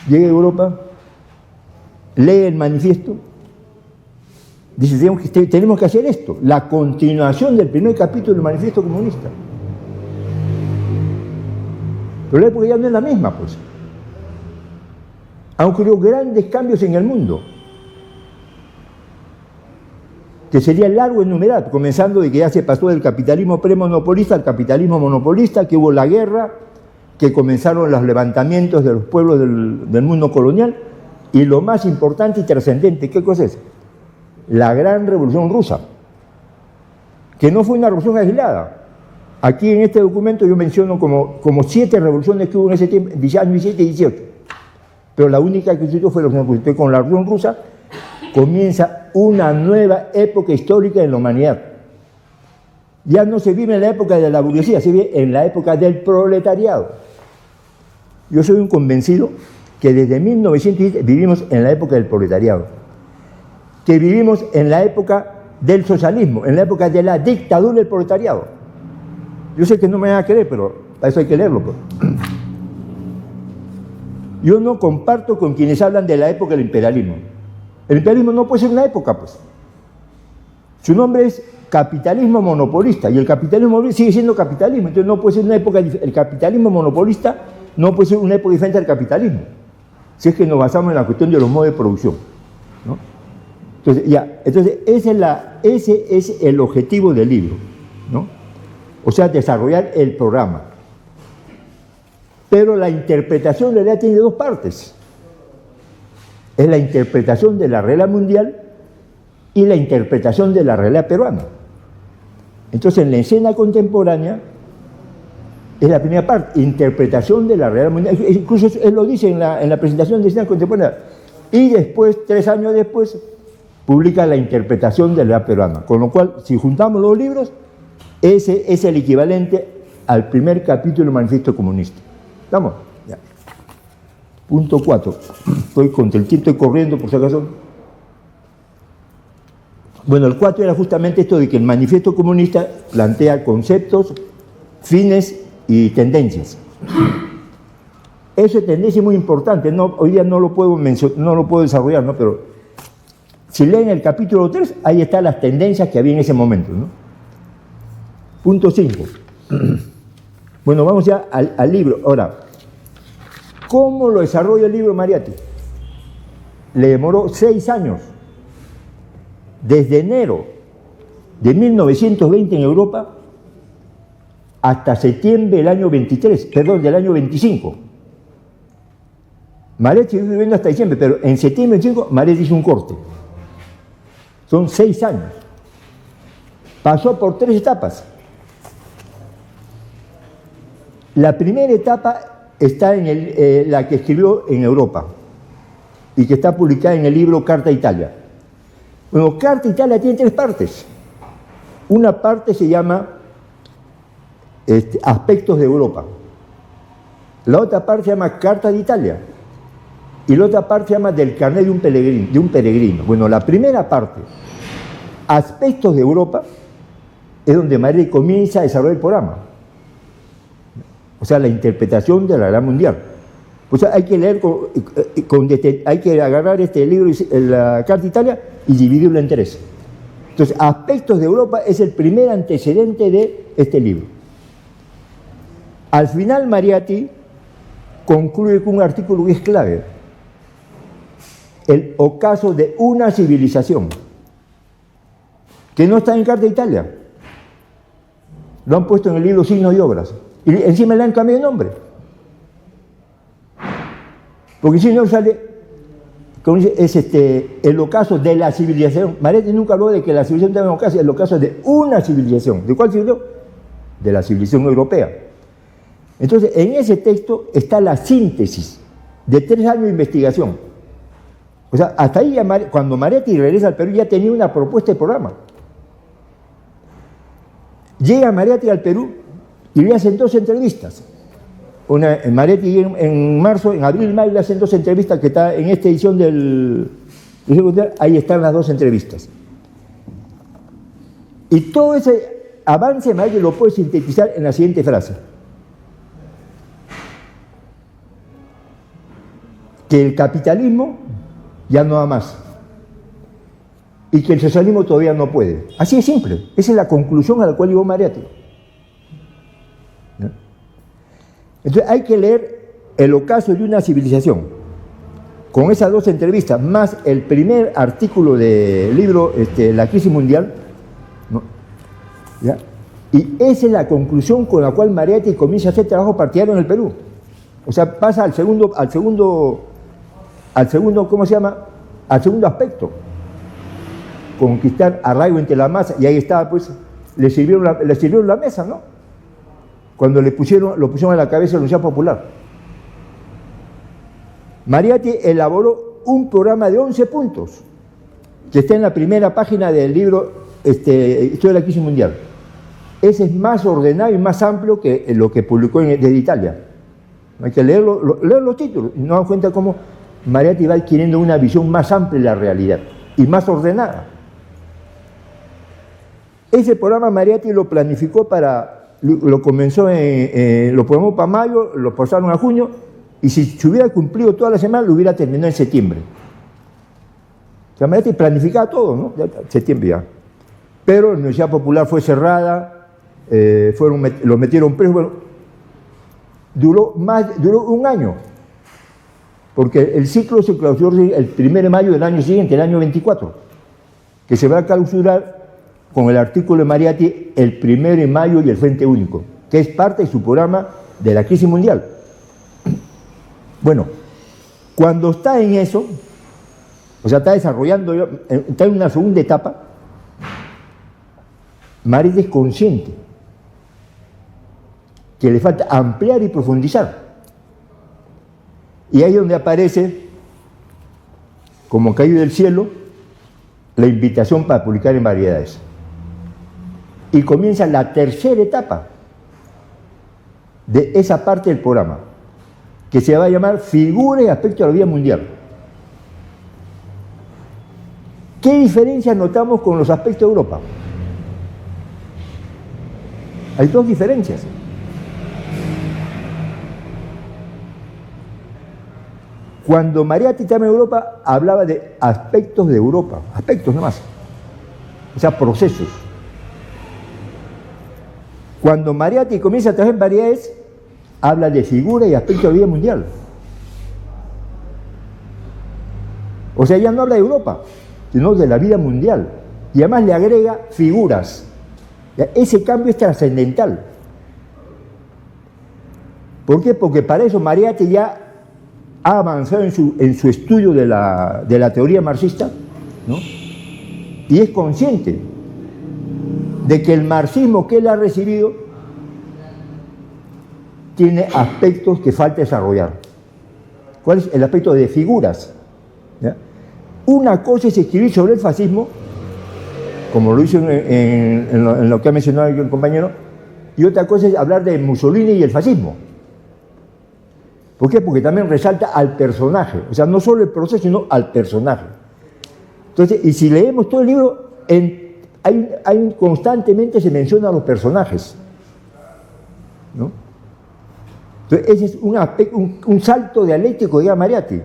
llega a Europa, lee el manifiesto, dice, tenemos que hacer esto, la continuación del primer capítulo del Manifiesto Comunista. Pero la época ya no es la misma, pues. Han ocurrido grandes cambios en el mundo, que sería largo enumerar, comenzando de que ya se pasó del capitalismo premonopolista al capitalismo monopolista, que hubo la guerra, que comenzaron los levantamientos de los pueblos del mundo colonial, y lo más importante y trascendente, ¿qué cosa es? La gran revolución rusa, que no fue una revolución aislada. Aquí en este documento yo menciono como 7 revoluciones que hubo en ese tiempo, años 17 y 18, pero la única que sucedió fue la revolución rusa. Con la revolución rusa comienza una nueva época histórica en la humanidad. Ya no se vive en la época de la burguesía, se vive en la época del proletariado. Yo soy un convencido que desde 1910 vivimos en la época del proletariado, que vivimos en la época del socialismo, en la época de la dictadura del proletariado. Yo sé que no me van a creer, pero para eso hay que leerlo, pues. Yo no comparto con quienes hablan de la época del imperialismo. El imperialismo no puede ser una época, pues. Su nombre es capitalismo monopolista, y el capitalismo sigue siendo capitalismo, entonces no puede ser una época, el capitalismo monopolista no puede ser una época diferente al capitalismo, si es que nos basamos en la cuestión de los modos de producción, ¿no? Entonces ese es el objetivo del libro, ¿no? O sea, desarrollar el programa. Pero la interpretación de la realidad tiene 2 partes. Es la interpretación de la realidad mundial y la interpretación de la realidad peruana. Entonces, en la escena contemporánea, es la primera parte, interpretación de la realidad mundial. Incluso él lo dice en la presentación de escena contemporánea. Y después, 3 años después, publica la interpretación de la realidad peruana. Con lo cual, si juntamos los libros, ese es el equivalente al primer capítulo del Manifiesto Comunista. ¿Estamos? Ya. Punto 4. Estoy contra el tiempo, estoy corriendo por si acaso. Bueno, el 4 era justamente esto de que el manifiesto comunista plantea conceptos, fines y tendencias. Eso es tendencia muy importante, no, hoy día no lo puedo desarrollar, ¿no? Pero si leen el capítulo 3, ahí están las tendencias que había en ese momento, ¿no? Punto 5. Bueno, vamos ya al libro. Ahora, ¿cómo lo desarrolla el libro Mariátegui? Le demoró 6 años. Desde enero de 1920 en Europa hasta septiembre del año 23, perdón, del año 25. Mariátegui estuvo viviendo hasta diciembre, pero en septiembre del 25 Mariátegui hizo un corte. Son 6 años. Pasó por 3 etapas. La primera etapa está en la que escribió en Europa y que está publicada en el libro Carta a Italia. Bueno, Carta a Italia tiene 3 partes. Una parte se llama Aspectos de Europa. La otra parte se llama Carta de Italia. Y la otra parte se llama Del carnet de un peregrino. Bueno, la primera parte, Aspectos de Europa, es donde Mariátegui comienza a desarrollar el programa. O sea, la interpretación de la Guerra Mundial. O sea, hay que leer, hay que agarrar este libro, la Carta de Italia, y dividirlo en 3. Entonces, Aspectos de Europa es el primer antecedente de este libro. Al final, Mariátegui concluye con un artículo que es clave. El ocaso de una civilización, que no está en Carta de Italia. Lo han puesto en el libro Signos y Obras. Y encima le han cambiado de nombre. Porque si no sale, como dice, es el ocaso de la civilización. Mariátegui nunca habló de que la civilización tenga un ocaso, el ocaso de una civilización. ¿De cuál civilización? De la civilización europea. Entonces, en ese texto está la síntesis de 3 años de investigación. O sea, hasta ahí, cuando Mariátegui regresa al Perú, ya tenía una propuesta de programa. Llega Mariátegui al Perú y le hacen 2 entrevistas. Mariátegui en marzo, en abril, mayo, le hacen 2 entrevistas que está en esta edición del... Ahí están las 2 entrevistas. Y todo ese avance Mariátegui lo puede sintetizar en la siguiente frase. Que el capitalismo ya no da más. Y que el socialismo todavía no puede. Así de simple. Esa es la conclusión a la cual llegó Mariátegui. Entonces hay que leer El ocaso de una civilización. Con esas 2 entrevistas, más el primer artículo del libro La crisis mundial, ¿no? ¿Ya? Y esa es la conclusión con la cual Mariátegui comienza a hacer trabajo partidario en el Perú. O sea, pasa al segundo, ¿cómo se llama? Al segundo aspecto. Conquistar arraigo entre la masa, y ahí estaba, pues, le sirvieron la mesa, ¿no? Cuando lo pusieron a la cabeza de la Unidad Popular. Mariátegui elaboró un programa de 11 puntos, que está en la primera página del libro Historia de la crisis mundial. Ese es más ordenado y más amplio que lo que publicó desde Italia. Hay que leer los títulos y nos damos cuenta cómo Mariátegui va adquiriendo una visión más amplia de la realidad y más ordenada. Ese programa Mariátegui lo planificó lo comenzó lo programó para mayo, lo pasaron a junio, y si se hubiera cumplido toda la semana, lo hubiera terminado en septiembre. O sea, Mariátegui planificaba todo, ¿no? Septiembre ya. Pero la Universidad Popular fue cerrada, lo metieron preso, bueno, duró 1 año, porque el ciclo se clausuró el 1 de mayo del año siguiente, el año 24, que se va a clausurar con el artículo de Mariátegui el 1 de mayo y el Frente Único, que es parte de su programa de la crisis mundial. Bueno, cuando está en eso, o sea, está desarrollando, está en una segunda etapa, Mariátegui es consciente que le falta ampliar y profundizar. Y ahí es donde aparece, como caído del cielo, la invitación para publicar en Variedades. Y comienza la tercera etapa de esa parte del programa. que se va a llamar Figura y Aspectos de la Vida Mundial. ¿Qué diferencias notamos con los aspectos de Europa? Hay dos diferencias. Cuando Mariátegui estaba en Europa, hablaba de aspectos de Europa, aspectos nomás, o sea, procesos. Cuando Mariátegui comienza a trabajar en variedades, habla de figura y aspectos de la vida mundial. O sea, ya no habla de Europa, sino de la vida mundial. Y además le agrega figuras. Ese cambio es trascendental. ¿Por qué? Porque para eso Mariátegui ya ha avanzado en su estudio de la teoría marxista, ¿no? Y es consciente de que el marxismo que él ha recibido tiene aspectos que falta desarrollar. ¿Cuál es el aspecto de figuras? ¿Ya? Una cosa es escribir sobre el fascismo, como lo hizo en lo que ha mencionado el compañero, y otra cosa es hablar de Mussolini y el fascismo. ¿Por qué? Porque también resalta al personaje, o sea, no solo el proceso, sino al personaje. Entonces, y si leemos todo el libro, constantemente se menciona a los personajes, ¿no? Entonces, ese es un salto dialéctico, diga Mariátegui.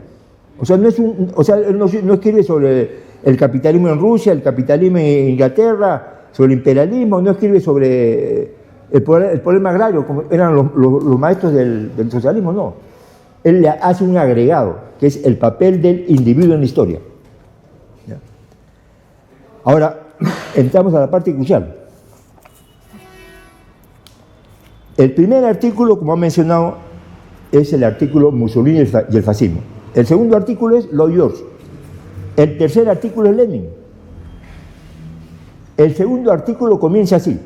O sea, él no escribe sobre el capitalismo en Rusia, el capitalismo en Inglaterra, sobre el imperialismo, no escribe sobre el problema agrario, como eran los maestros del socialismo, no. Él le hace un agregado, que es el papel del individuo en la historia. ¿Ya? Ahora, entramos a la parte crucial. El primer artículo, como ha mencionado, es el artículo Mussolini y el fascismo. El segundo artículo es Lloyd George. El tercer artículo es Lenin. El segundo artículo comienza así.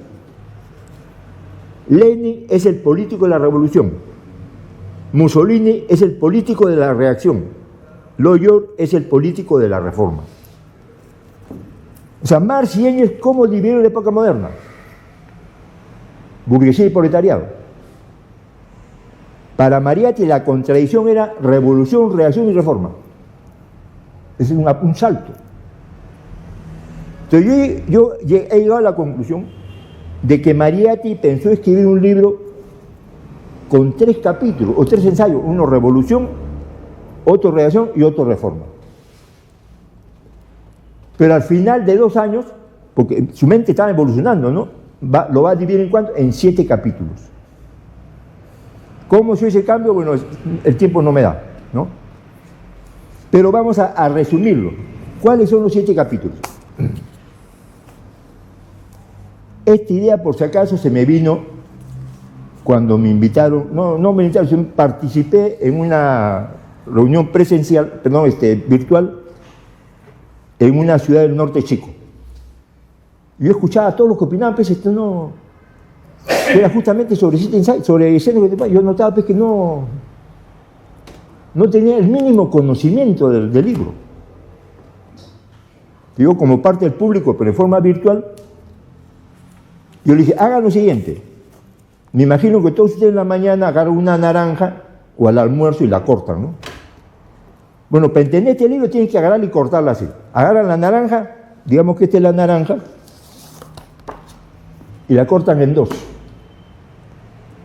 Lenin es el político de la revolución. Mussolini es el político de la reacción. Lloyd George es el político de la reforma. O sea, Marx y Engels, ¿cómo dividieron la época moderna? Burguesía y proletariado. Para Mariátegui la contradicción era revolución, reacción y reforma. Es un salto. Entonces yo he llegado a la conclusión de que Mariátegui pensó escribir un libro con 3 capítulos o 3 ensayos, uno revolución, otro reacción y otro reforma. Pero al final de 2 años, porque su mente estaba evolucionando, ¿no? Lo va a dividir en 7 capítulos. ¿Cómo se hizo ese cambio? Bueno, el tiempo no me da, ¿no? Pero vamos a resumirlo. ¿Cuáles son los 7 capítulos? Esta idea, por si acaso, se me vino cuando me invitaron, no me invitaron, sino participé en una reunión presencial, virtual, en una ciudad del norte chico. Yo escuchaba a todos los que opinaban, pues era justamente sobre escenas que yo notaba pues, que no tenía el mínimo conocimiento del libro. Yo, como parte del público, pero en forma virtual, yo le dije, hagan lo siguiente. Me imagino que todos ustedes en la mañana agarran una naranja o al almuerzo y la cortan, ¿no? Bueno, para entender este libro tienen que agarrarla y cortarla así. Agarran la naranja, digamos que esta es la naranja, y la cortan en 2.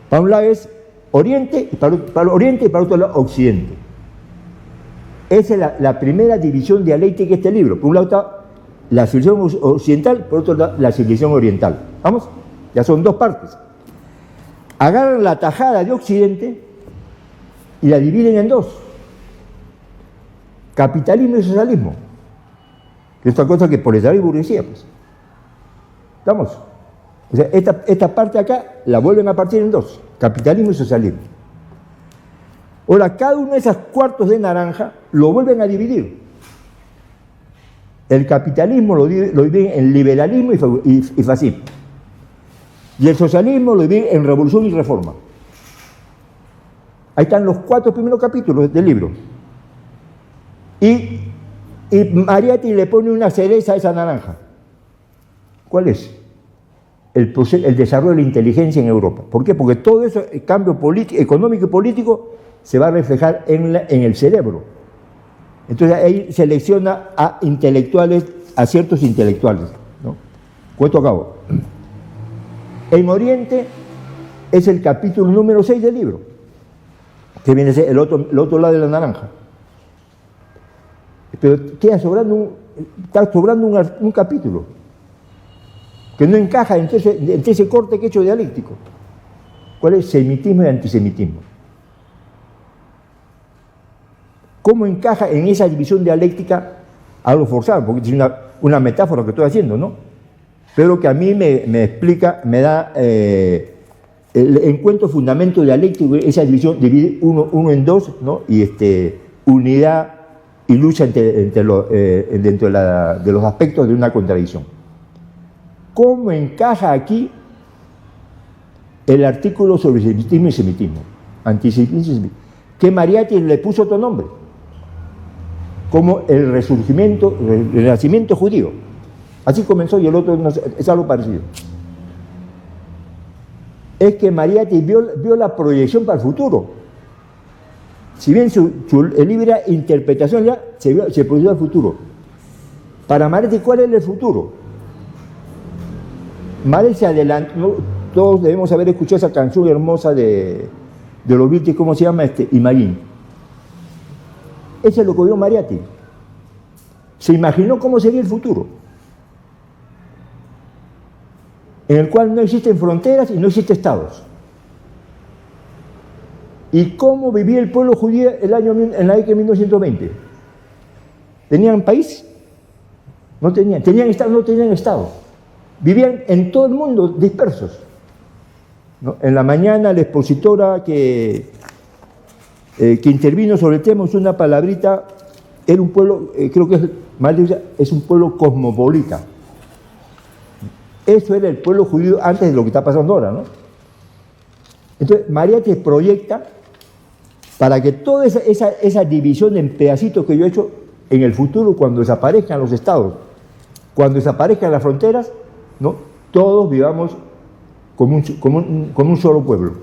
Para un lado es oriente, y para oriente y para otro lado occidente. Esa es la primera división dialéctica de este libro. Por un lado está la civilización occidental, por otro lado la civilización oriental. ¿Vamos? Ya son 2 partes. Agarran la tajada de occidente y la dividen en 2. Capitalismo y socialismo. Que es otra cosa que proletariado y burguesía, pues. ¿Estamos? O sea, esta parte de acá la vuelven a partir en 2. Capitalismo y socialismo. Ahora, cada uno de esos cuartos de naranja lo vuelven a dividir. El capitalismo lo dividen en liberalismo y fascismo. Y el socialismo lo dividen en revolución y reforma. Ahí están los 4 primeros capítulos del libro. Y Mariátegui le pone una cereza a esa naranja. ¿Cuál es? El desarrollo de la inteligencia en Europa. ¿Por qué? Porque todo eso, el cambio económico y político, se va a reflejar en el cerebro. Entonces ahí selecciona a intelectuales, a ciertos intelectuales, ¿no? Cuento a cabo. En Oriente es el capítulo número 6 del libro, que viene a ser el otro lado de la naranja. Pero está sobrando un capítulo que no encaja entre ese corte que he hecho dialéctico. ¿Cuál es? Semitismo y antisemitismo. ¿Cómo encaja en esa división dialéctica algo forzado? Porque es una metáfora que estoy haciendo, ¿no? Pero que a mí me explica, me da el encuentro fundamento dialéctico, esa división divide uno en dos, ¿no? Y unidad y lucha dentro de los aspectos de una contradicción. ¿Cómo encaja aquí el artículo sobre semitismo y semitismo? Antisemitismo y semitismo. Que Mariátegui le puso otro nombre, como el resurgimiento, el renacimiento judío. Así comenzó y el otro es algo parecido. Es que Mariátegui vio la proyección para el futuro. Si bien el libro era interpretación, ya se proyectó al futuro. Para Mariátegui, ¿cuál es el futuro? Mariátegui se adelantó, todos debemos haber escuchado esa canción hermosa de los Beatles, ¿cómo se llama? Imagine. Eso es lo que vio Mariátegui. Se imaginó cómo sería el futuro, en el cual no existen fronteras y no existen estados. ¿Y cómo vivía el pueblo judío en la década de 1920? ¿Tenían país? No tenían. ¿Tenían estado? No tenían estado. Vivían en todo el mundo dispersos, ¿no? En la mañana la expositora que intervino sobre el tema usó una palabrita, era un pueblo, creo que es un pueblo cosmopolita. Eso era el pueblo judío antes de lo que está pasando ahora, ¿no? Entonces, Mariátegui proyecta para que toda esa división en pedacitos que yo he hecho en el futuro, cuando desaparezcan los estados, cuando desaparezcan las fronteras, ¿no? Todos vivamos como un solo pueblo.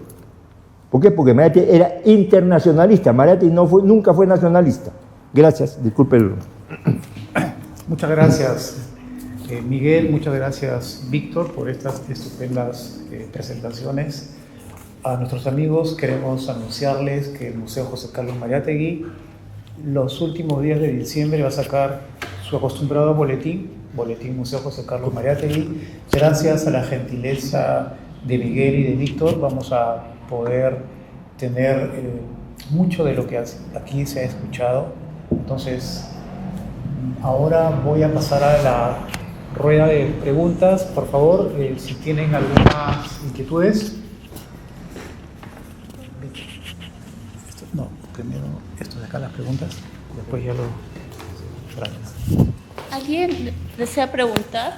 ¿Por qué? Porque Mariátegui era internacionalista. Mariátegui nunca fue nacionalista. Gracias, discúlpenlo. Muchas gracias, Miguel, muchas gracias, Víctor, por estas estupendas presentaciones. A nuestros amigos queremos anunciarles que el Museo José Carlos Mariátegui los últimos días de diciembre va a sacar su acostumbrado boletín Museo José Carlos Mariátegui. Gracias a la gentileza de Miguel y de Víctor vamos a poder tener mucho de lo que aquí se ha escuchado. Entonces, ahora voy a pasar a la rueda de preguntas. Por favor, si tienen algunas inquietudes. No, primero esto de acá, las preguntas, después ya lo tratas. ¿Alguien desea preguntar?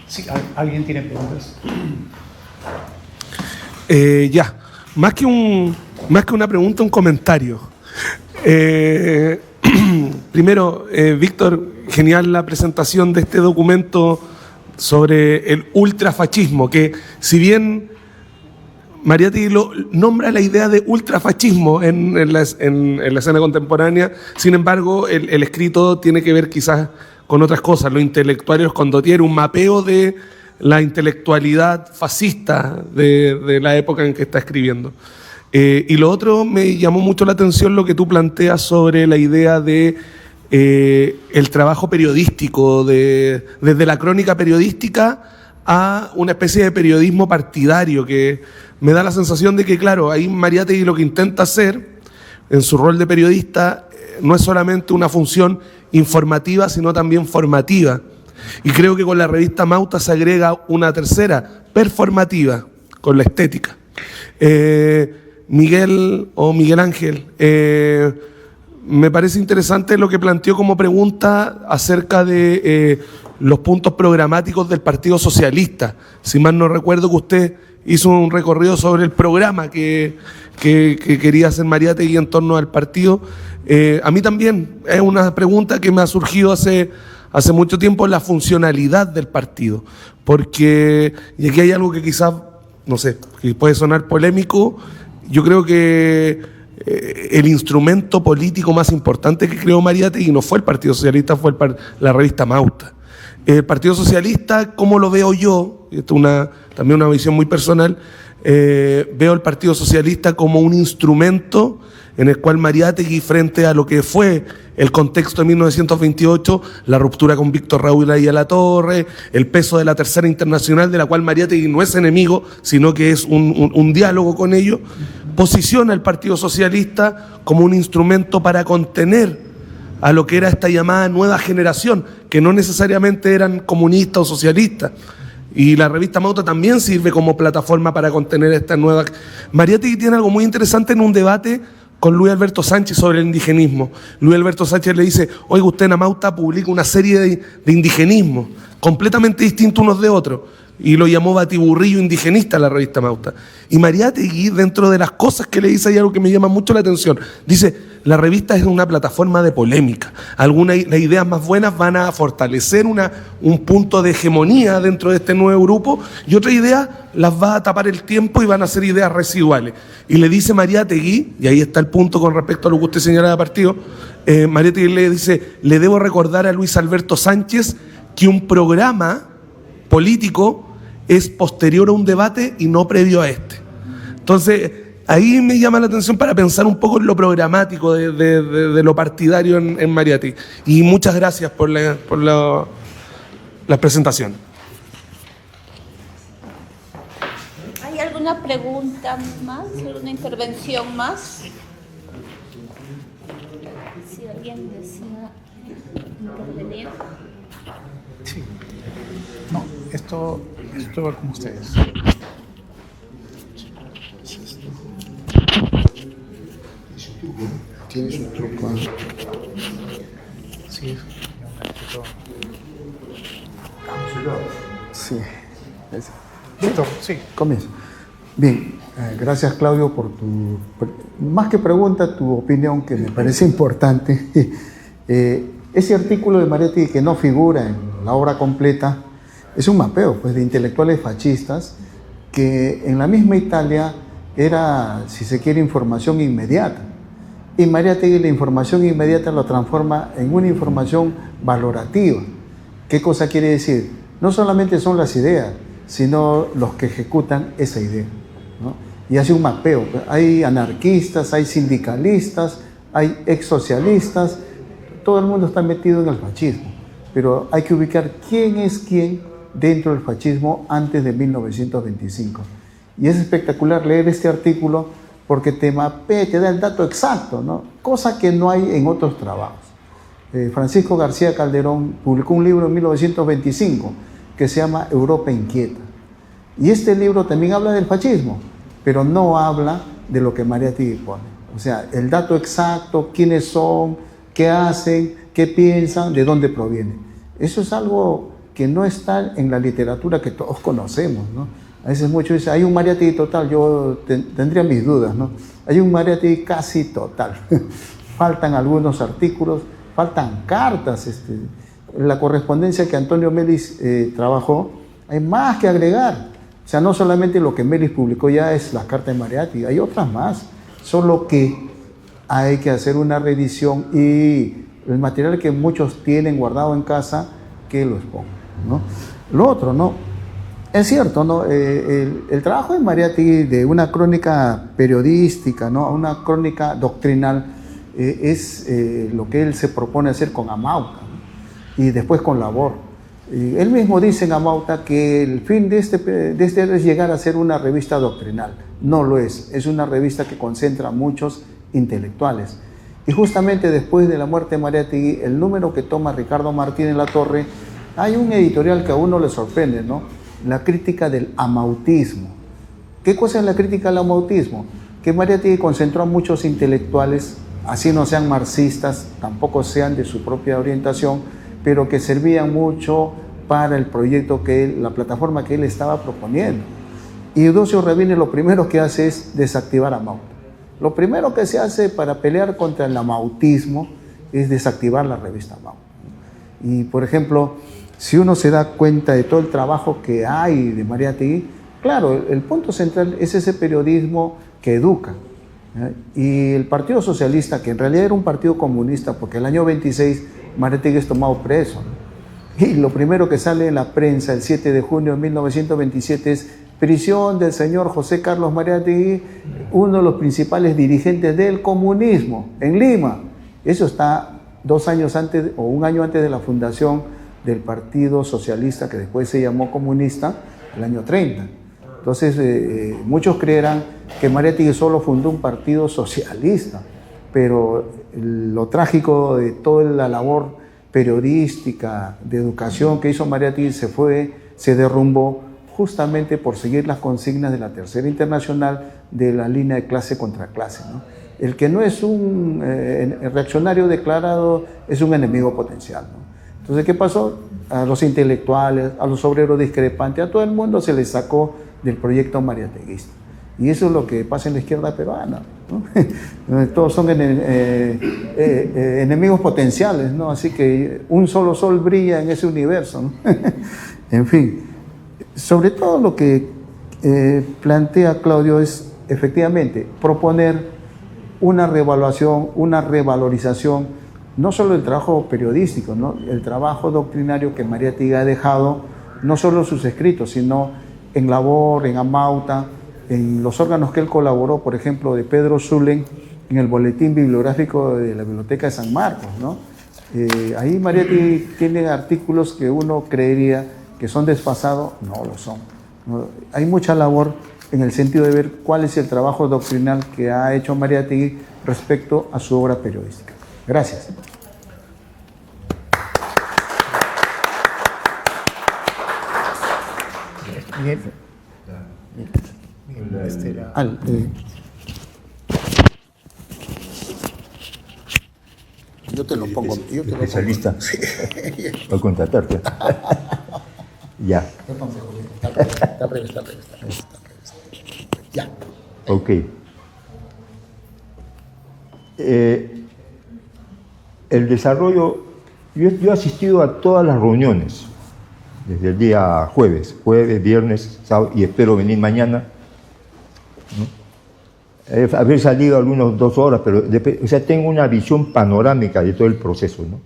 Sí, ¿alguien tiene preguntas? Ya, más que una pregunta, un comentario. Primero, Víctor, genial la presentación de este documento sobre el ultrafascismo, que si bien Mariátegui nombra la idea de ultrafascismo en la escena contemporánea, sin embargo, el escrito tiene que ver quizás con otras cosas. Los intelectuales Condottieri, un mapeo de la intelectualidad fascista de la época en que está escribiendo. Y lo otro, me llamó mucho la atención lo que tú planteas sobre la idea de el trabajo periodístico, desde la crónica periodística a una especie de periodismo partidario, que me da la sensación de que, claro, ahí Mariátegui lo que intenta hacer en su rol de periodista no es solamente una función informativa, sino también formativa. Y creo que con la revista Mauta se agrega una tercera, performativa, con la estética. Miguel Ángel, me parece interesante lo que planteó como pregunta acerca de los puntos programáticos del Partido Socialista. Si mal no recuerdo, que usted hizo un recorrido sobre el programa que quería hacer Mariátegui en torno al partido. A mí también es una pregunta que me ha surgido hace mucho tiempo, la funcionalidad del partido. Porque, y aquí hay algo que quizás, no sé, que puede sonar polémico, yo creo que el instrumento político más importante que creó Mariátegui no fue el Partido Socialista, fue la revista Mauta. El Partido Socialista, como lo veo yo, esto es también una visión muy personal, veo el Partido Socialista como un instrumento en el cual Mariátegui, frente a lo que fue el contexto de 1928, la ruptura con Víctor Raúl Latorre, el peso de la Tercera Internacional, de la cual Mariátegui no es enemigo, sino que es un diálogo con ellos, posiciona al Partido Socialista como un instrumento para contener a lo que era esta llamada nueva generación, que no necesariamente eran comunistas o socialistas. Y la revista Mauta también sirve como plataforma para contener esta nueva... Mariátegui tiene algo muy interesante en un debate con Luis Alberto Sánchez sobre el indigenismo. Luis Alberto Sánchez le dice, oiga, usted en Mauta publica una serie de indigenismos, completamente distintos unos de otros. Y lo llamó batiburrillo indigenista la revista Mauta. Y Mariátegui, dentro de las cosas que le dice, hay algo que me llama mucho la atención. Dice, la revista es una plataforma de polémica. Las ideas más buenas van a fortalecer un punto de hegemonía dentro de este nuevo grupo, y otras ideas las va a tapar el tiempo y van a ser ideas residuales. Y le dice Mariátegui, y ahí está el punto con respecto a lo que usted señala de partido, Mariátegui le dice, le debo recordar a Luis Alberto Sánchez que un programa político es posterior a un debate y no previo a este. Entonces, ahí me llama la atención para pensar un poco en lo programático de lo partidario en Mariátegui. Y muchas gracias por la presentación. ¿Hay alguna pregunta más? ¿Alguna intervención más? Si alguien desea intervenir. Sí. No, esto va con ustedes. Tienes un truco. Sí. Sí. Víctor, sí. Comienza. Bien, gracias Claudio por más que pregunta, tu opinión, que me parece importante. Ese artículo de Mariátegui que no figura en la obra completa es un mapeo, pues, de intelectuales fascistas que en la misma Italia era, si se quiere, información inmediata. Y Mariátegui la información inmediata lo transforma en una información valorativa. ¿Qué cosa quiere decir? No solamente son las ideas, sino los que ejecutan esa idea, ¿no? Y hace un mapeo. Hay anarquistas, hay sindicalistas, hay exsocialistas, todo el mundo está metido en el fascismo, pero hay que ubicar quién es quién dentro del fascismo antes de 1925. Y es espectacular leer este artículo porque te mapea, te da el dato exacto, ¿no? Cosa que no hay en otros trabajos. Francisco García Calderón publicó un libro en 1925 que se llama Europa Inquieta. Y este libro también habla del fascismo, pero no habla de lo que Mariátegui pone. O sea, el dato exacto, quiénes son, qué hacen, qué piensan, de dónde provienen. Eso es algo que no está en la literatura que todos conocemos, ¿no? A veces muchos dicen, hay un Mariátegui total, yo tendría mis dudas, ¿no? Hay un Mariátegui casi total. Faltan algunos artículos, faltan cartas. La correspondencia que Antonio Melis trabajó, hay más que agregar. O sea, no solamente lo que Melis publicó ya es la carta de Mariátegui, hay otras más. Solo que hay que hacer una reedición y el material que muchos tienen guardado en casa, que lo expongan, ¿no? Lo otro, ¿no? Es cierto, ¿no? El trabajo de Mariátegui de una crónica periodística, ¿no?, a una crónica doctrinal, es lo que él se propone hacer con Amauta, ¿no?, y después con Labor. Él mismo dice en Amauta que el fin de este es llegar a ser una revista doctrinal. No lo es una revista que concentra a muchos intelectuales. Y justamente después de la muerte de Mariátegui, el número que toma Ricardo Martínez Latorre, hay un editorial que a uno le sorprende, ¿no? La crítica del amautismo. ¿Qué cosa es la crítica del amautismo? Que Mariátegui concentró a muchos intelectuales, así no sean marxistas, tampoco sean de su propia orientación, pero que servían mucho para el proyecto la plataforma que él estaba proponiendo. Y Eudoxio Rabini lo primero que hace es desactivar a Amauta. Lo primero que se hace para pelear contra el amautismo es desactivar la revista Amauta. Y, por ejemplo, si uno se da cuenta de todo el trabajo que hay de Mariátegui, claro, el punto central es ese periodismo que educa, Y el Partido Socialista, que en realidad era un partido comunista, porque el año 26 Mariátegui es tomado preso, ¿no? Y lo primero que sale en la prensa el 7 de junio de 1927 es prisión del señor José Carlos Mariátegui, uno de los principales dirigentes del comunismo en Lima. Eso está 2 años antes o 1 año antes de la fundación del Partido Socialista, que después se llamó comunista, el año 30. Entonces, muchos creerán que Mariátegui solo fundó un partido socialista, pero lo trágico de toda la labor periodística, de educación que hizo Mariátegui se derrumbó justamente por seguir las consignas de la Tercera Internacional de la línea de clase contra clase, ¿no? El que no es un reaccionario declarado es un enemigo potencial, ¿no? Entonces, ¿qué pasó? A los intelectuales, a los obreros discrepantes, a todo el mundo se les sacó del proyecto mariateguista. Y eso es lo que pasa en la izquierda peruana, ¿no? Todos son enemigos potenciales, ¿no? Así que un solo sol brilla en ese universo, ¿no? En fin, sobre todo lo que plantea Claudio es efectivamente proponer una reevaluación, una revalorización, no solo del trabajo periodístico, ¿no? El trabajo doctrinario que Mariátegui ha dejado, no solo sus escritos, sino en Labor, en Amauta, en los órganos que él colaboró, por ejemplo, de Pedro Zulem, en el boletín bibliográfico de la Biblioteca de San Marcos, ¿no? Ahí Mariátegui tiene artículos que uno creería que son desfasados, no lo son, ¿no? Hay mucha labor en el sentido de ver cuál es el trabajo doctrinal que ha hecho Mariátegui respecto a su obra periodística. Gracias. Bien. Yo te lo pongo. Especialista. Para contratarte. Ya. Está al revés. Ya. Ok. El desarrollo, yo he asistido a todas las reuniones, desde el día jueves, viernes, sábado, y espero venir mañana, ¿no? Haber salido algunos 2 horas, pero o sea, tengo una visión panorámica de todo el proceso, ¿no?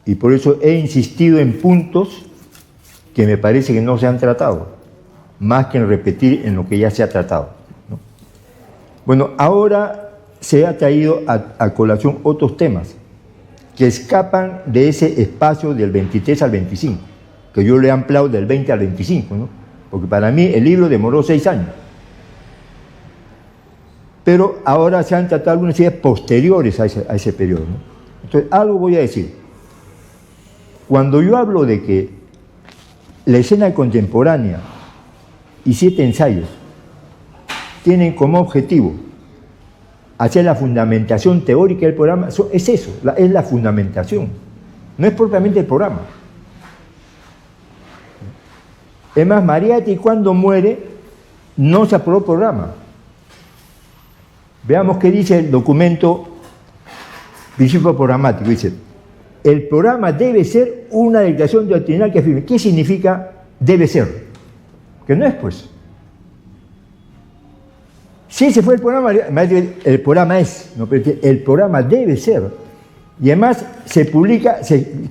Y por eso he insistido en puntos que me parece que no se han tratado, más que en repetir en lo que ya se ha tratado, ¿no? Bueno, ahora se ha traído a colación otros temas que escapan de ese espacio del 23 al 25, que yo le he ampliado del 20 al 25, ¿no? Porque para mí el libro demoró 6 años. Pero ahora se han tratado algunas ideas posteriores a ese periodo, ¿no? Entonces, algo voy a decir. Cuando yo hablo de que la escena contemporánea y 7 ensayos tienen como objetivo hacer la fundamentación teórica del programa, es eso, es la fundamentación, no es propiamente el programa. Es más, Mariátegui cuando muere no se aprobó el programa. Veamos qué dice el documento principio programático. Dice, el programa debe ser una declaración doctrinal que afirme. ¿Qué significa debe ser? Que no es, pues. Si ese fue el programa, el programa es, no, pero el programa debe ser. Y además se publica,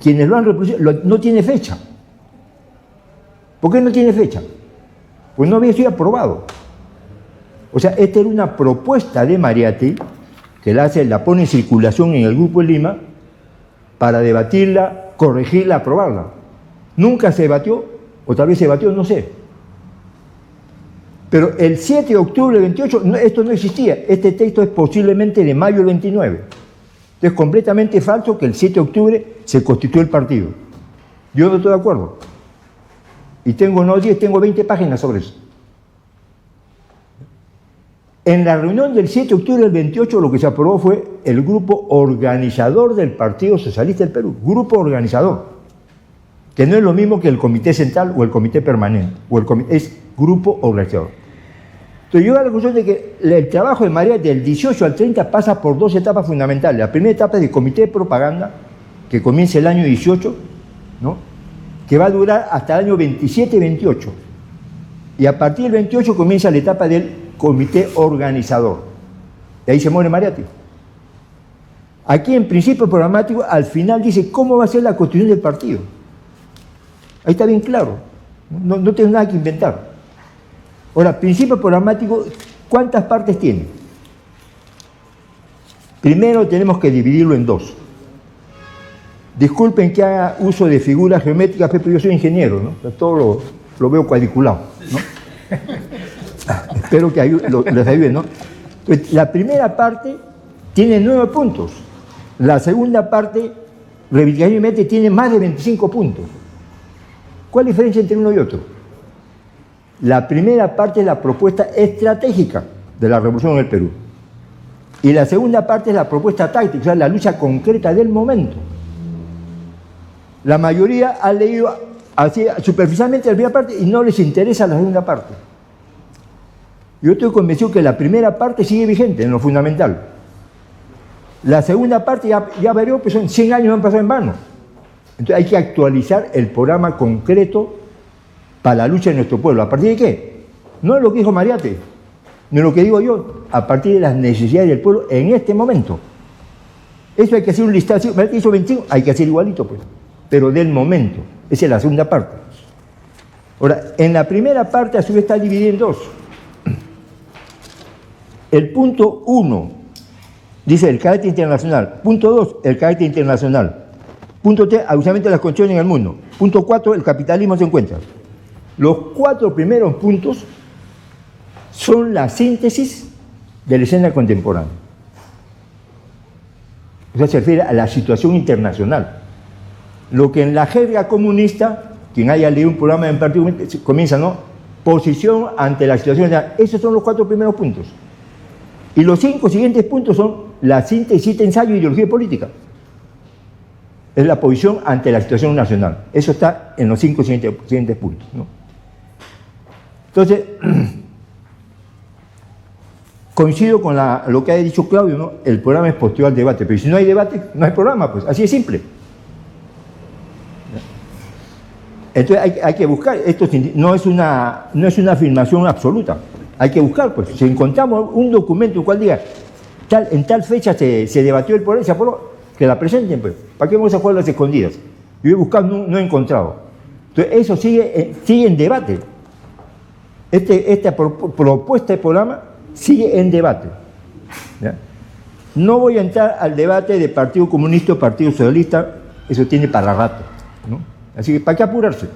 quienes lo han reproducido, no tiene fecha. ¿Por qué no tiene fecha? Pues no había sido aprobado. O sea, esta era una propuesta de Mariátegui, que la pone en circulación en el Grupo de Lima, para debatirla, corregirla, aprobarla. Nunca se debatió, o tal vez se debatió, no sé. Pero el 7 de octubre del 28, esto no existía. Este texto es posiblemente de mayo del 29. Es completamente falso que el 7 de octubre se constituyó el partido. Yo no estoy de acuerdo. Y tengo no 10, tengo 20 páginas sobre eso. En la reunión del 7 de octubre del 28 lo que se aprobó fue el grupo organizador del Partido Socialista del Perú. Grupo organizador. Que no es lo mismo que el comité central o el comité permanente. Es grupo organizador. Entonces yo a la conclusión de que el trabajo de Mariátegui del 18 al 30 pasa por 2 etapas fundamentales. La primera etapa es el comité de propaganda, que comienza el año 18, ¿no? Que va a durar hasta el año 27 y 28. Y a partir del 28 comienza la etapa del comité organizador. Y ahí se muere Mariátegui. Aquí en principio programático, al final dice cómo va a ser la constitución del partido. Ahí está bien claro. No tengo nada que inventar. Ahora, principio programático, ¿cuántas partes tiene? Primero tenemos que dividirlo en dos. Disculpen que haga uso de figuras geométricas, pero yo soy ingeniero, ¿no? Todo lo veo cuadriculado, ¿no? Espero que les ayude, ¿no? Pues la primera parte tiene 9 puntos. La segunda parte, reivindicación y mete, tiene más de 25 puntos. ¿Cuál es la diferencia entre uno y otro? La primera parte es la propuesta estratégica de la revolución en el Perú. Y la segunda parte es la propuesta táctica, o sea, la lucha concreta del momento. La mayoría ha leído así superficialmente la primera parte y no les interesa la segunda parte. Yo estoy convencido que la primera parte sigue vigente en lo fundamental. La segunda parte ya veremos que son 100 años, no han pasado en vano. Entonces hay que actualizar el programa concreto para la lucha de nuestro pueblo. ¿A partir de qué? No es lo que dijo Mariátegui, ni lo que digo yo, a partir de las necesidades del pueblo en este momento. Eso hay que hacer un listado. Mariátegui hizo 21, hay que hacer igualito, pues, pero del momento. Esa es la segunda parte. Ahora, en la primera parte a su vez está dividida en dos. El punto 1 dice el carácter internacional. Punto 2, el carácter internacional. Punto 3, ausentamiento de las condiciones en el mundo. Punto 4, el capitalismo se encuentra. Los 4 primeros puntos son la síntesis de la escena contemporánea. O sea, se refiere a la situación internacional. Lo que en la jerga comunista, quien haya leído un programa en partido comienza, ¿no? Posición ante la situación internacional. Esos son los 4 primeros puntos. Y los 5 siguientes puntos son la síntesis de ensayo e ideología política. Es la posición ante la situación nacional. Eso está en los 5 siguientes puntos, ¿no? Entonces, coincido con lo que ha dicho Claudio, ¿no? El programa es posterior al debate, pero si no hay debate, no hay programa, pues así es simple. Entonces hay que buscar, esto no es una afirmación absoluta, hay que buscar, pues si encontramos un documento cual diga, en tal fecha se debatió el programa, se aprobó, que la presenten, pues, ¿para qué vamos a jugar las escondidas? Yo he buscado, no he encontrado. Entonces eso sigue en debate. Esta propuesta de programa sigue en debate. ¿Ya? No voy a entrar al debate de Partido Comunista o Partido Socialista, eso tiene para rato, ¿no? Así que, ¿para qué apurarse?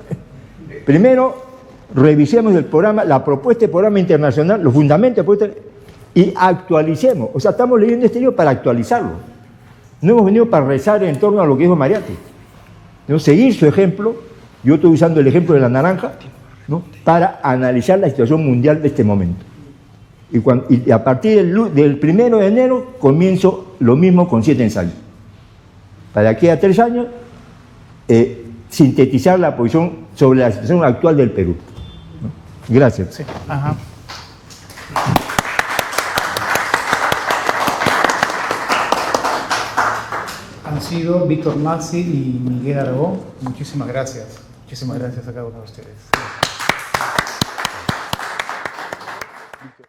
Primero, revisemos el programa, la propuesta de programa internacional, los fundamentos de la propuesta, y actualicemos. O sea, estamos leyendo este libro para actualizarlo. No hemos venido para rezar en torno a lo que dijo Mariátegui. ¿No? Seguir su ejemplo, yo estoy usando el ejemplo de la naranja, ¿no? Para analizar la situación mundial de este momento. Y a partir del 1 de enero comienzo lo mismo con 7 ensayos. Para aquí a 3 años, sintetizar la posición sobre la situación actual del Perú, ¿no? Gracias. Sí. Ajá. Han sido Víctor Mazzi y Miguel Aragón. Muchísimas gracias. Muchísimas gracias a cada uno de ustedes.